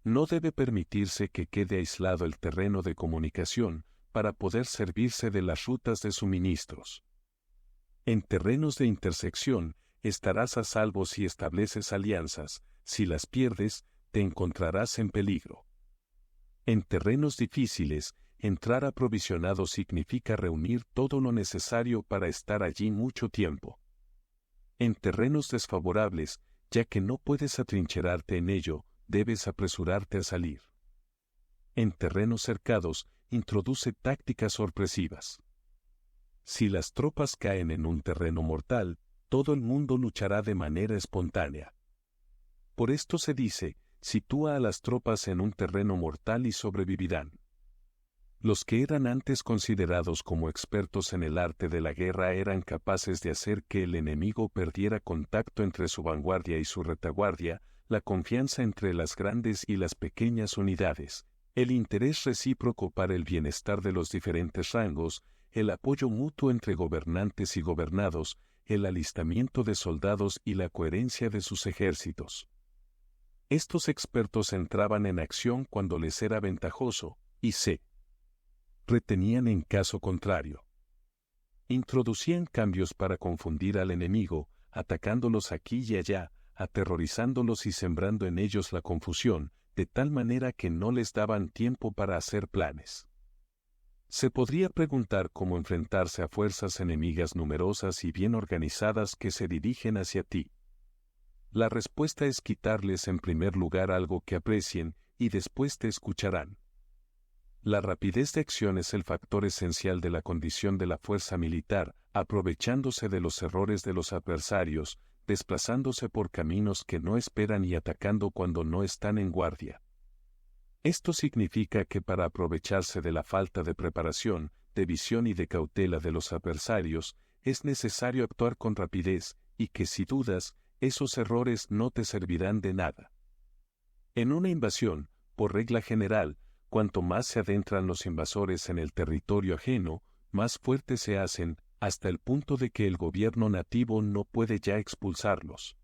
No debe permitirse que quede aislado el terreno de comunicación, para poder servirse de las rutas de suministros. En terrenos de intersección, estarás a salvo si estableces alianzas, si las pierdes, te encontrarás en peligro. En terrenos difíciles, entrar aprovisionado significa reunir todo lo necesario para estar allí mucho tiempo. En terrenos desfavorables, ya que no puedes atrincherarte en ello, debes apresurarte a salir. En terrenos cercados, introduce tácticas sorpresivas. Si las tropas caen en un terreno mortal, todo el mundo luchará de manera espontánea. Por esto se dice, sitúa a las tropas en un terreno mortal y sobrevivirán. Los que eran antes considerados como expertos en el arte de la guerra eran capaces de hacer que el enemigo perdiera contacto entre su vanguardia y su retaguardia, la confianza entre las grandes y las pequeñas unidades, el interés recíproco para el bienestar de los diferentes rangos, el apoyo mutuo entre gobernantes y gobernados, el alistamiento de soldados y la coherencia de sus ejércitos. Estos expertos entraban en acción cuando les era ventajoso, y se retenían en caso contrario. Introducían cambios para confundir al enemigo, atacándolos aquí y allá, aterrorizándolos y sembrando en ellos la confusión, de tal manera que no les daban tiempo para hacer planes. Se podría preguntar cómo enfrentarse a fuerzas enemigas numerosas y bien organizadas que se dirigen hacia ti. La respuesta es quitarles en primer lugar algo que aprecien, y después te escucharán. La rapidez de acción es el factor esencial de la condición de la fuerza militar, aprovechándose de los errores de los adversarios, desplazándose por caminos que no esperan y atacando cuando no están en guardia. Esto significa que para aprovecharse de la falta de preparación, de visión y de cautela de los adversarios, es necesario actuar con rapidez, y que si dudas, esos errores no te servirán de nada. En una invasión, por regla general, cuanto más se adentran los invasores en el territorio ajeno, más fuertes se hacen, hasta el punto de que el gobierno nativo no puede ya expulsarlos.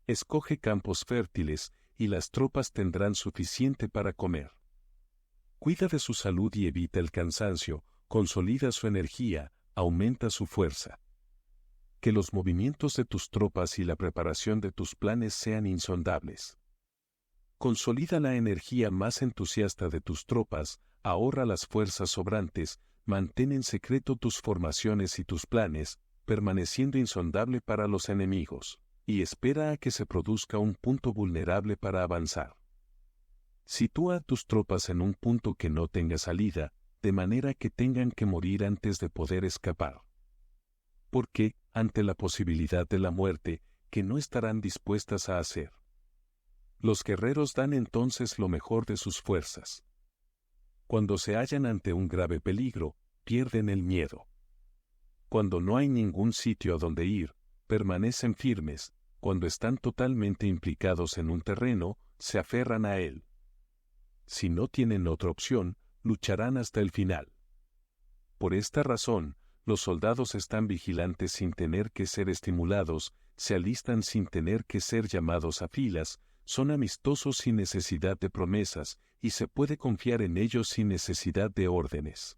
Escoge campos fértiles, y las tropas tendrán suficiente para comer. Cuida de su salud y evita el cansancio, consolida su energía, aumenta su fuerza. Que los movimientos de tus tropas y la preparación de tus planes sean insondables. Consolida la energía más entusiasta de tus tropas, ahorra las fuerzas sobrantes, mantén en secreto tus formaciones y tus planes, permaneciendo insondable para los enemigos, y espera a que se produzca un punto vulnerable para avanzar. Sitúa a tus tropas en un punto que no tenga salida, de manera que tengan que morir antes de poder escapar. Porque, ante la posibilidad de la muerte, que no estarán dispuestas a hacer. Los guerreros dan entonces lo mejor de sus fuerzas. Cuando se hallan ante un grave peligro, pierden el miedo. Cuando no hay ningún sitio a donde ir, permanecen firmes. Cuando están totalmente implicados en un terreno, se aferran a él. Si no tienen otra opción, lucharán hasta el final. Por esta razón, los soldados están vigilantes sin tener que ser estimulados, se alistan sin tener que ser llamados a filas, son amistosos sin necesidad de promesas, y se puede confiar en ellos sin necesidad de órdenes.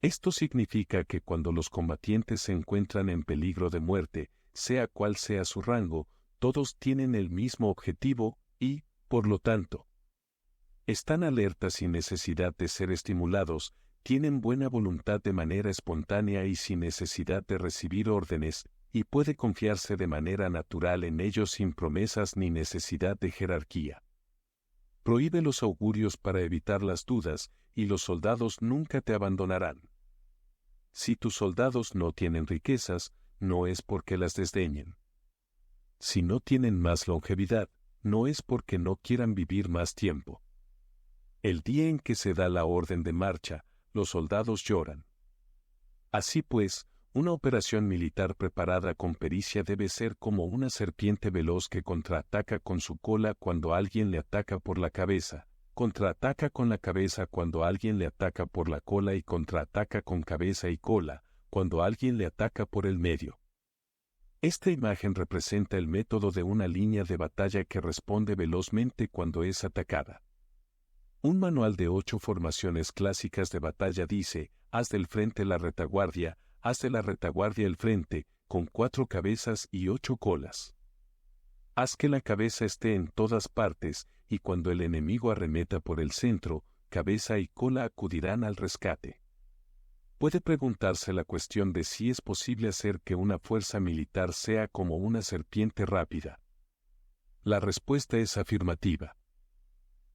Esto significa que cuando los combatientes se encuentran en peligro de muerte, sea cual sea su rango, todos tienen el mismo objetivo, y, por lo tanto, están alertas sin necesidad de ser estimulados, tienen buena voluntad de manera espontánea y sin necesidad de recibir órdenes, y puede confiarse de manera natural en ellos sin promesas ni necesidad de jerarquía. Prohíbe los augurios para evitar las dudas, y los soldados nunca te abandonarán. Si tus soldados no tienen riquezas, no es porque las desdeñen. Si no tienen más longevidad, no es porque no quieran vivir más tiempo. El día en que se da la orden de marcha, los soldados lloran. Así pues, una operación militar preparada con pericia debe ser como una serpiente veloz que contraataca con su cola cuando alguien le ataca por la cabeza, contraataca con la cabeza cuando alguien le ataca por la cola y contraataca con cabeza y cola, cuando alguien le ataca por el medio. Esta imagen representa el método de una línea de batalla que responde velozmente cuando es atacada. Un manual de 8 formaciones clásicas de batalla dice: haz del frente la retaguardia, haz de la retaguardia el frente, con 4 cabezas y 8 colas. Haz que la cabeza esté en todas partes, y cuando el enemigo arremeta por el centro, cabeza y cola acudirán al rescate. Puede preguntarse la cuestión de si es posible hacer que una fuerza militar sea como una serpiente rápida. La respuesta es afirmativa.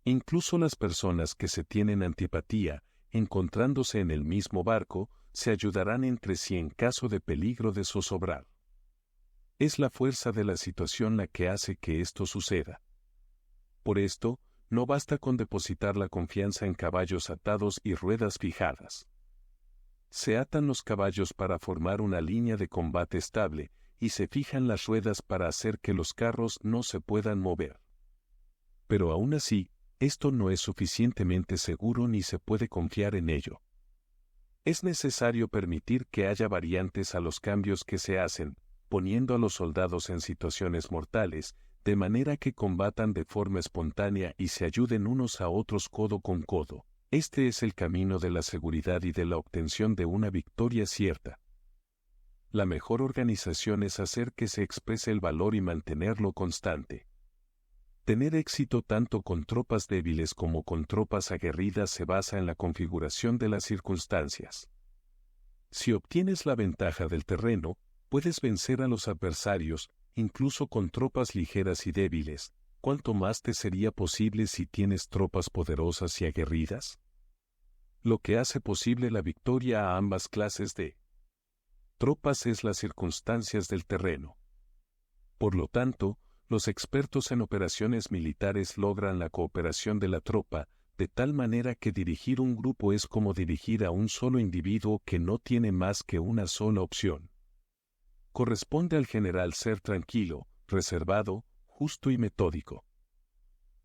Incluso las personas que se tienen antipatía, encontrándose en el mismo barco, se ayudarán entre sí en caso de peligro de zozobrar. Es la fuerza de la situación la que hace que esto suceda. Por esto, no basta con depositar la confianza en caballos atados y ruedas fijadas. Se atan los caballos para formar una línea de combate estable, y se fijan las ruedas para hacer que los carros no se puedan mover. Pero aún así, esto no es suficientemente seguro ni se puede confiar en ello. Es necesario permitir que haya variantes a los cambios que se hacen, poniendo a los soldados en situaciones mortales, de manera que combatan de forma espontánea y se ayuden unos a otros codo con codo. Este es el camino de la seguridad y de la obtención de una victoria cierta. La mejor organización es hacer que se exprese el valor y mantenerlo constante. Tener éxito tanto con tropas débiles como con tropas aguerridas se basa en la configuración de las circunstancias. Si obtienes la ventaja del terreno, puedes vencer a los adversarios, incluso con tropas ligeras y débiles, ¿cuánto más te sería posible si tienes tropas poderosas y aguerridas? Lo que hace posible la victoria a ambas clases de tropas es las circunstancias del terreno. Por lo tanto, los expertos en operaciones militares logran la cooperación de la tropa, de tal manera que dirigir un grupo es como dirigir a un solo individuo que no tiene más que una sola opción. Corresponde al general ser tranquilo, reservado, justo y metódico.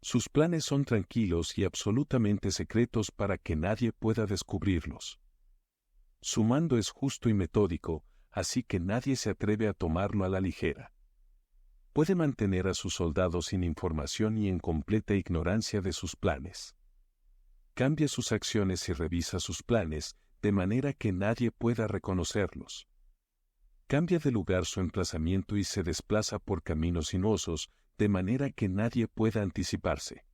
Sus planes son tranquilos y absolutamente secretos para que nadie pueda descubrirlos. Su mando es justo y metódico, así que nadie se atreve a tomarlo a la ligera. Puede mantener a sus soldados sin información y en completa ignorancia de sus planes. Cambia sus acciones y revisa sus planes, de manera que nadie pueda reconocerlos. Cambia de lugar su emplazamiento y se desplaza por caminos sinuosos, de manera que nadie pueda anticiparse.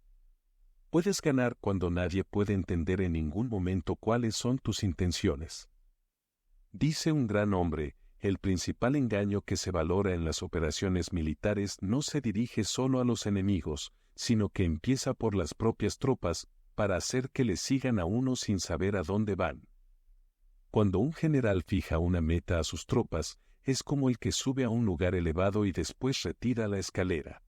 Puedes ganar cuando nadie puede entender en ningún momento cuáles son tus intenciones. Dice un gran hombre, el principal engaño que se valora en las operaciones militares no se dirige solo a los enemigos, sino que empieza por las propias tropas, para hacer que le sigan a uno sin saber a dónde van. Cuando un general fija una meta a sus tropas, es como el que sube a un lugar elevado y después retira la escalera.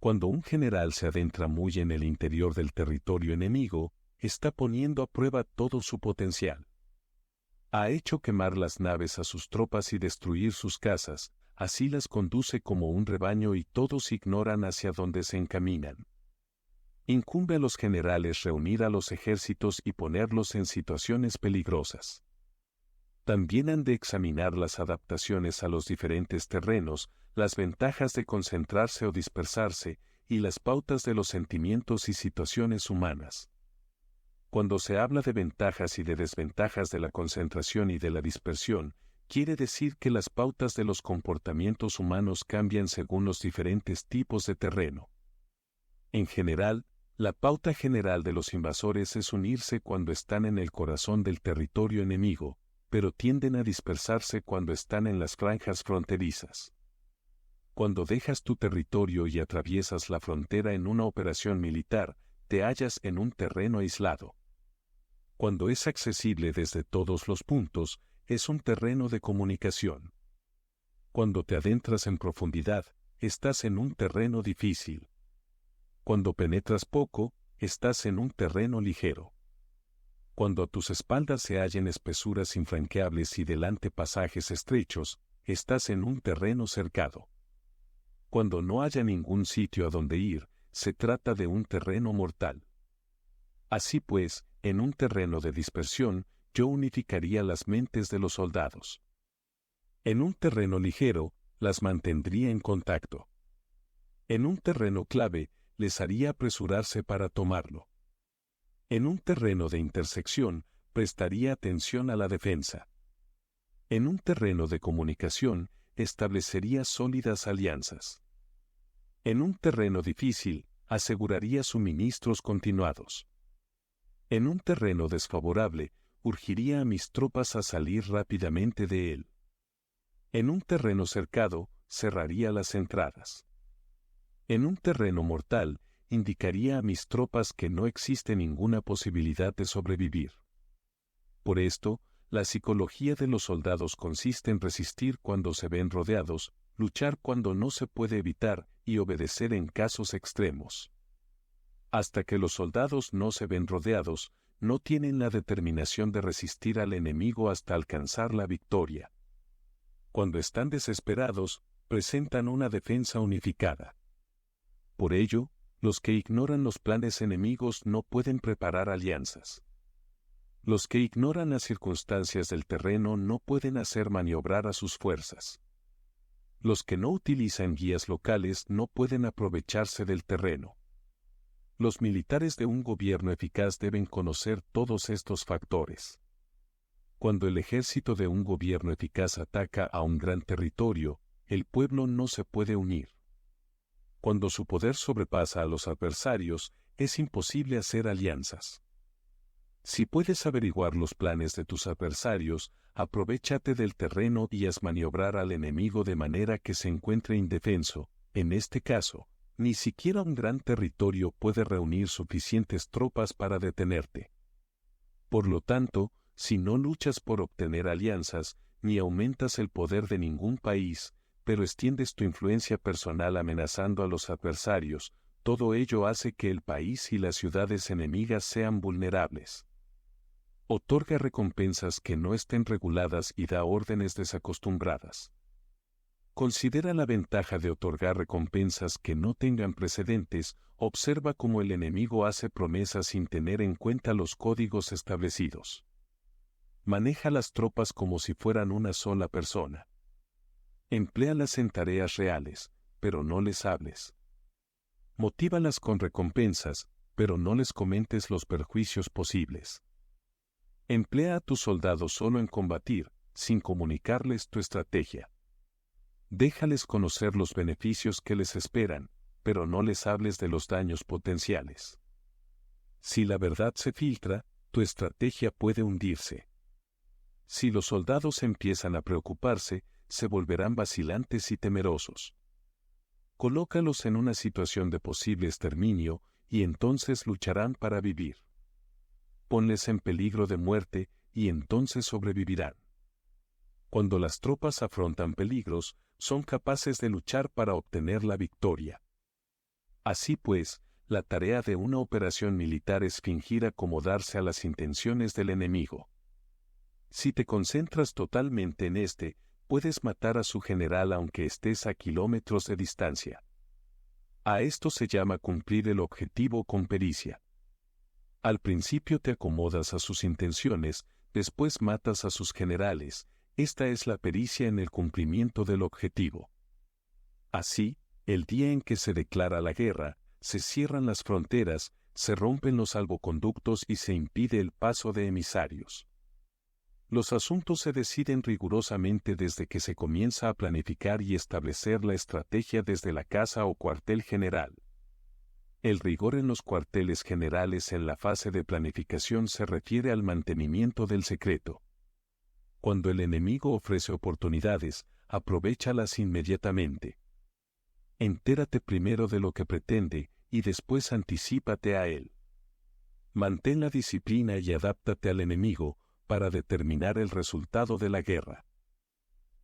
Cuando un general se adentra muy en el interior del territorio enemigo, está poniendo a prueba todo su potencial. Ha hecho quemar las naves a sus tropas y destruir sus casas, así las conduce como un rebaño y todos ignoran hacia dónde se encaminan. Incumbe a los generales reunir a los ejércitos y ponerlos en situaciones peligrosas. También han de examinar las adaptaciones a los diferentes terrenos, las ventajas de concentrarse o dispersarse, y las pautas de los sentimientos y situaciones humanas. Cuando se habla de ventajas y de desventajas de la concentración y de la dispersión, quiere decir que las pautas de los comportamientos humanos cambian según los diferentes tipos de terreno. En general, la pauta general de los invasores es unirse cuando están en el corazón del territorio enemigo, pero tienden a dispersarse cuando están en las franjas fronterizas. Cuando dejas tu territorio y atraviesas la frontera en una operación militar, te hallas en un terreno aislado. Cuando es accesible desde todos los puntos, es un terreno de comunicación. Cuando te adentras en profundidad, estás en un terreno difícil. Cuando penetras poco, estás en un terreno ligero. Cuando a tus espaldas se hallen espesuras infranqueables y delante pasajes estrechos, estás en un terreno cercado. Cuando no haya ningún sitio a donde ir, se trata de un terreno mortal. Así pues, en un terreno de dispersión, yo unificaría las mentes de los soldados. En un terreno ligero, las mantendría en contacto. En un terreno clave, les haría apresurarse para tomarlo. En un terreno de intersección, prestaría atención a la defensa. En un terreno de comunicación, establecería sólidas alianzas. En un terreno difícil, aseguraría suministros continuados. En un terreno desfavorable, urgiría a mis tropas a salir rápidamente de él. En un terreno cercado, cerraría las entradas. En un terreno mortal, indicaría a mis tropas que no existe ninguna posibilidad de sobrevivir. Por esto, la psicología de los soldados consiste en resistir cuando se ven rodeados, luchar cuando no se puede evitar y obedecer en casos extremos. Hasta que los soldados no se ven rodeados, no tienen la determinación de resistir al enemigo hasta alcanzar la victoria. Cuando están desesperados, presentan una defensa unificada. Por ello, los que ignoran los planes enemigos no pueden preparar alianzas. Los que ignoran las circunstancias del terreno no pueden hacer maniobrar a sus fuerzas. Los que no utilizan guías locales no pueden aprovecharse del terreno. Los militares de un gobierno eficaz deben conocer todos estos factores. Cuando el ejército de un gobierno eficaz ataca a un gran territorio, el pueblo no se puede unir. Cuando su poder sobrepasa a los adversarios, es imposible hacer alianzas. Si puedes averiguar los planes de tus adversarios, aprovéchate del terreno y haz maniobrar al enemigo de manera que se encuentre indefenso, en este caso, Ni siquiera un gran territorio puede reunir suficientes tropas para detenerte. Por lo tanto, si no luchas por obtener alianzas, ni aumentas el poder de ningún país, pero extiendes tu influencia personal amenazando a los adversarios, todo ello hace que el país y las ciudades enemigas sean vulnerables. Otorga recompensas que no estén reguladas y da órdenes desacostumbradas. Considera la ventaja de otorgar recompensas que no tengan precedentes. Observa cómo el enemigo hace promesas sin tener en cuenta los códigos establecidos. Maneja las tropas como si fueran una sola persona. Empléalas en tareas reales, pero no les hables. Motívalas con recompensas, pero no les comentes los perjuicios posibles. Emplea a tus soldados solo en combatir, sin comunicarles tu estrategia. Déjales conocer los beneficios que les esperan, pero no les hables de los daños potenciales. Si la verdad se filtra, tu estrategia puede hundirse. Si los soldados empiezan a preocuparse, se volverán vacilantes y temerosos. Colócalos en una situación de posible exterminio, y entonces lucharán para vivir. Ponles en peligro de muerte, y entonces sobrevivirán. Cuando las tropas afrontan peligros, son capaces de luchar para obtener la victoria. Así pues, la tarea de una operación militar es fingir acomodarse a las intenciones del enemigo. Si te concentras totalmente en este, puedes matar a su general aunque estés a kilómetros de distancia. A esto se llama cumplir el objetivo con pericia. Al principio te acomodas a sus intenciones, después matas a sus generales. Esta es la pericia en el cumplimiento del objetivo. Así, el día en que se declara la guerra, se cierran las fronteras, se rompen los salvoconductos y se impide el paso de emisarios. Los asuntos se deciden rigurosamente desde que se comienza a planificar y establecer la estrategia desde la casa o cuartel general. El rigor en los cuarteles generales en la fase de planificación se refiere al mantenimiento del secreto. Cuando el enemigo ofrece oportunidades, aprovéchalas inmediatamente. Entérate primero de lo que pretende, y después anticípate a él. Mantén la disciplina y adáptate al enemigo, para determinar el resultado de la guerra.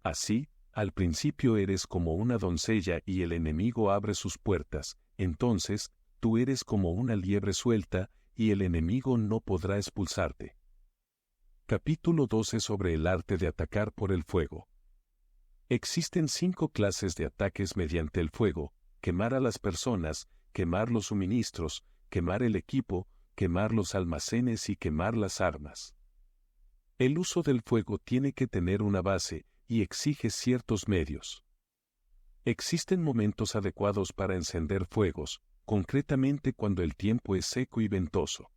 Así, al principio eres como una doncella y el enemigo abre sus puertas, entonces, tú eres como una liebre suelta, y el enemigo no podrá expulsarte. Capítulo 12 sobre el arte de atacar por el fuego. Existen 5 clases de ataques mediante el fuego: quemar a las personas, quemar los suministros, quemar el equipo, quemar los almacenes y quemar las armas. El uso del fuego tiene que tener una base, y exige ciertos medios. Existen momentos adecuados para encender fuegos, concretamente cuando el tiempo es seco y ventoso.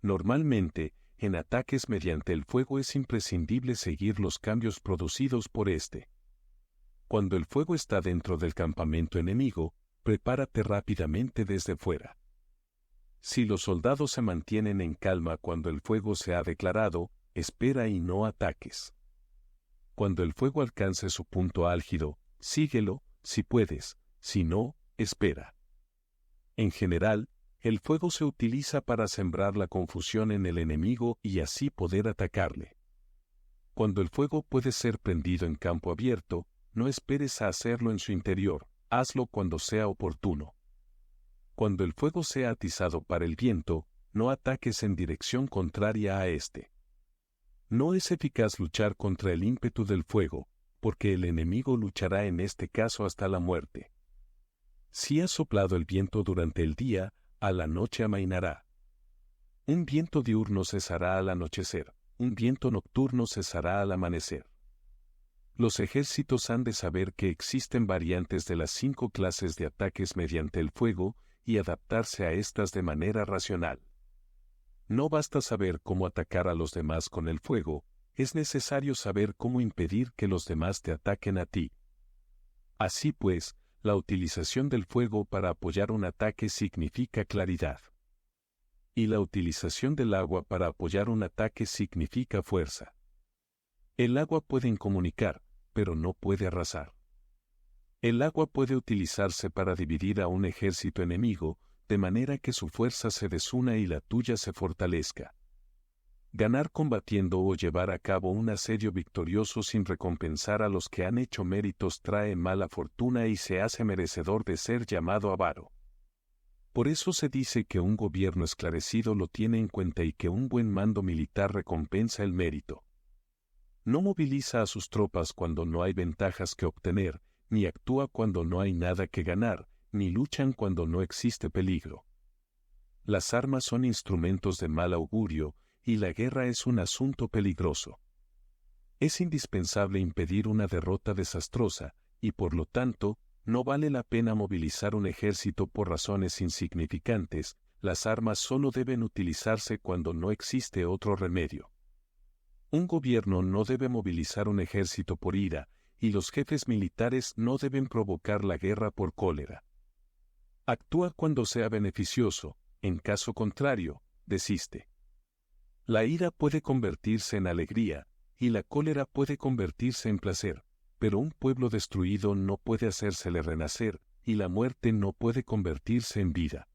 Normalmente, en ataques mediante el fuego es imprescindible seguir los cambios producidos por este. Cuando el fuego está dentro del campamento enemigo, prepárate rápidamente desde fuera. Si los soldados se mantienen en calma cuando el fuego se ha declarado, espera y no ataques. Cuando el fuego alcance su punto álgido, síguelo, si puedes, si no, espera. En general, el fuego se utiliza para sembrar la confusión en el enemigo y así poder atacarle. Cuando el fuego puede ser prendido en campo abierto, no esperes a hacerlo en su interior, hazlo cuando sea oportuno. Cuando el fuego sea atizado para el viento, no ataques en dirección contraria a este. No es eficaz luchar contra el ímpetu del fuego, porque el enemigo luchará en este caso hasta la muerte. Si ha soplado el viento durante el día, a la noche amainará. Un viento diurno cesará al anochecer, un viento nocturno cesará al amanecer. Los ejércitos han de saber que existen variantes de las 5 clases de ataques mediante el fuego, y adaptarse a estas de manera racional. No basta saber cómo atacar a los demás con el fuego, es necesario saber cómo impedir que los demás te ataquen a ti. Así pues, la utilización del fuego para apoyar un ataque significa claridad. Y la utilización del agua para apoyar un ataque significa fuerza. El agua puede incomunicar, pero no puede arrasar. El agua puede utilizarse para dividir a un ejército enemigo, de manera que su fuerza se desuna y la tuya se fortalezca. Ganar combatiendo o llevar a cabo un asedio victorioso sin recompensar a los que han hecho méritos trae mala fortuna y se hace merecedor de ser llamado avaro. Por eso se dice que un gobierno esclarecido lo tiene en cuenta y que un buen mando militar recompensa el mérito. No moviliza a sus tropas cuando no hay ventajas que obtener, ni actúa cuando no hay nada que ganar, ni luchan cuando no existe peligro. Las armas son instrumentos de mal augurio, y la guerra es un asunto peligroso. Es indispensable impedir una derrota desastrosa, y por lo tanto, no vale la pena movilizar un ejército por razones insignificantes. Las armas solo deben utilizarse cuando no existe otro remedio. Un gobierno no debe movilizar un ejército por ira, y los jefes militares no deben provocar la guerra por cólera. Actúa cuando sea beneficioso, en caso contrario, desiste. La ira puede convertirse en alegría, y la cólera puede convertirse en placer, pero un pueblo destruido no puede hacérsele renacer, y la muerte no puede convertirse en vida.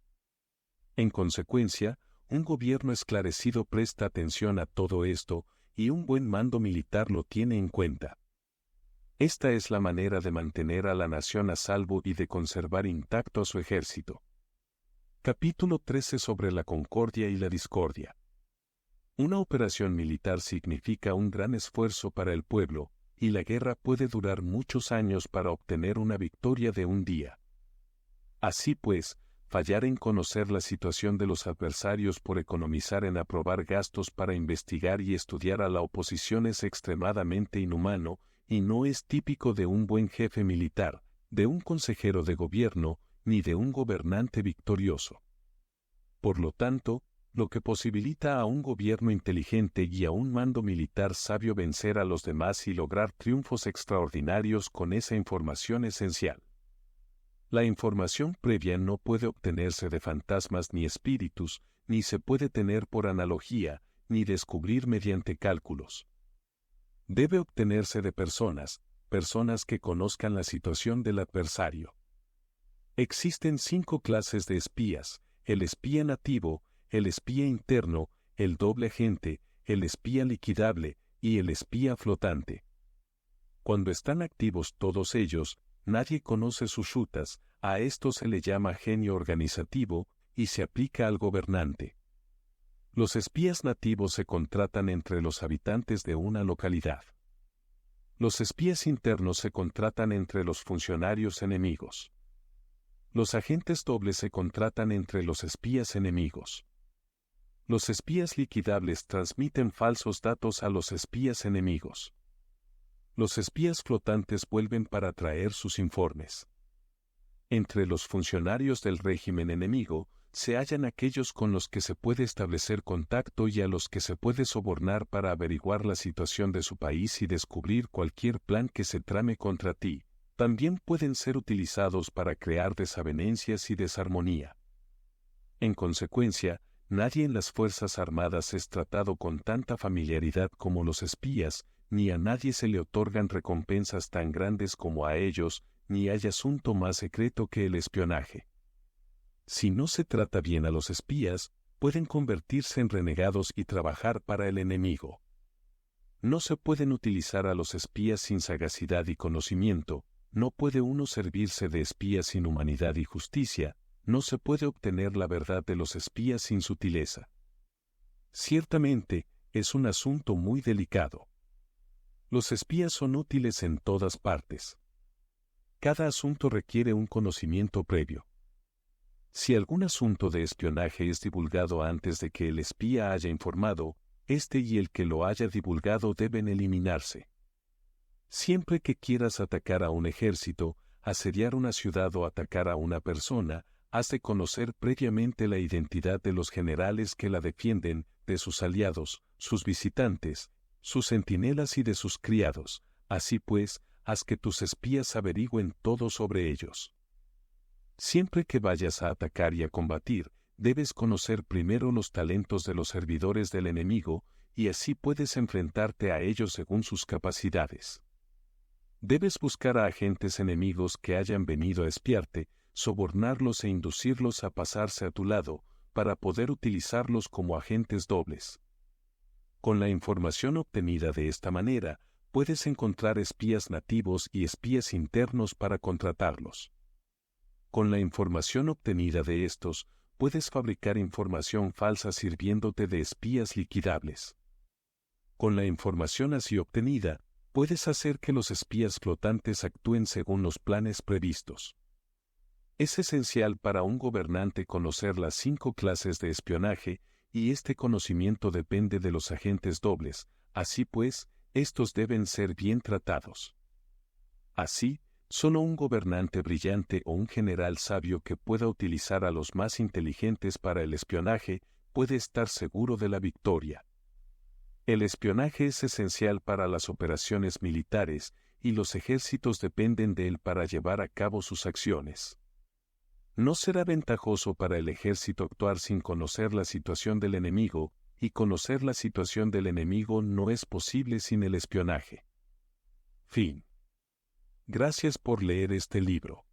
En consecuencia, un gobierno esclarecido presta atención a todo esto, y un buen mando militar lo tiene en cuenta. Esta es la manera de mantener a la nación a salvo y de conservar intacto a su ejército. Capítulo 13 sobre la concordia y la discordia. Una operación militar significa un gran esfuerzo para el pueblo, y la guerra puede durar muchos años para obtener una victoria de un día. Así pues, fallar en conocer la situación de los adversarios por economizar en aprobar gastos para investigar y estudiar a la oposición es extremadamente inhumano, y no es típico de un buen jefe militar, de un consejero de gobierno, ni de un gobernante victorioso. Por lo tanto, lo que posibilita a un gobierno inteligente y a un mando militar sabio vencer a los demás y lograr triunfos extraordinarios con esa información esencial. La información previa no puede obtenerse de fantasmas ni espíritus, ni se puede tener por analogía, ni descubrir mediante cálculos. Debe obtenerse de personas que conozcan la situación del adversario. Existen 5 clases de espías: el espía nativo, el espía interno, el doble agente, el espía liquidable y el espía flotante. Cuando están activos todos ellos, nadie conoce sus rutas, a esto se le llama genio organizativo, y se aplica al gobernante. Los espías nativos se contratan entre los habitantes de una localidad. Los espías internos se contratan entre los funcionarios enemigos. Los agentes dobles se contratan entre los espías enemigos. Los espías liquidables transmiten falsos datos a los espías enemigos. Los espías flotantes vuelven para traer sus informes. Entre los funcionarios del régimen enemigo, se hallan aquellos con los que se puede establecer contacto y a los que se puede sobornar para averiguar la situación de su país y descubrir cualquier plan que se trame contra ti. También pueden ser utilizados para crear desavenencias y desarmonía. En consecuencia, nadie en las Fuerzas Armadas es tratado con tanta familiaridad como los espías, ni a nadie se le otorgan recompensas tan grandes como a ellos, ni hay asunto más secreto que el espionaje. Si no se trata bien a los espías, pueden convertirse en renegados y trabajar para el enemigo. No se pueden utilizar a los espías sin sagacidad y conocimiento, no puede uno servirse de espías sin humanidad y justicia, no se puede obtener la verdad de los espías sin sutileza. Ciertamente, es un asunto muy delicado. Los espías son útiles en todas partes. Cada asunto requiere un conocimiento previo. Si algún asunto de espionaje es divulgado antes de que el espía haya informado, este y el que lo haya divulgado deben eliminarse. Siempre que quieras atacar a un ejército, asediar una ciudad o atacar a una persona, has de conocer previamente la identidad de los generales que la defienden, de sus aliados, sus visitantes, sus centinelas y de sus criados. Así pues, haz que tus espías averigüen todo sobre ellos. Siempre que vayas a atacar y a combatir, debes conocer primero los talentos de los servidores del enemigo, y así puedes enfrentarte a ellos según sus capacidades. Debes buscar a agentes enemigos que hayan venido a espiarte, sobornarlos e inducirlos a pasarse a tu lado, para poder utilizarlos como agentes dobles. Con la información obtenida de esta manera, puedes encontrar espías nativos y espías internos para contratarlos. Con la información obtenida de estos, puedes fabricar información falsa sirviéndote de espías liquidables. Con la información así obtenida, puedes hacer que los espías flotantes actúen según los planes previstos. Es esencial para un gobernante conocer las 5 clases de espionaje, y este conocimiento depende de los agentes dobles, así pues, estos deben ser bien tratados. Así, solo un gobernante brillante o un general sabio que pueda utilizar a los más inteligentes para el espionaje puede estar seguro de la victoria. El espionaje es esencial para las operaciones militares, y los ejércitos dependen de él para llevar a cabo sus acciones. No será ventajoso para el ejército actuar sin conocer la situación del enemigo, y conocer la situación del enemigo no es posible sin el espionaje. Fin. Gracias por leer este libro.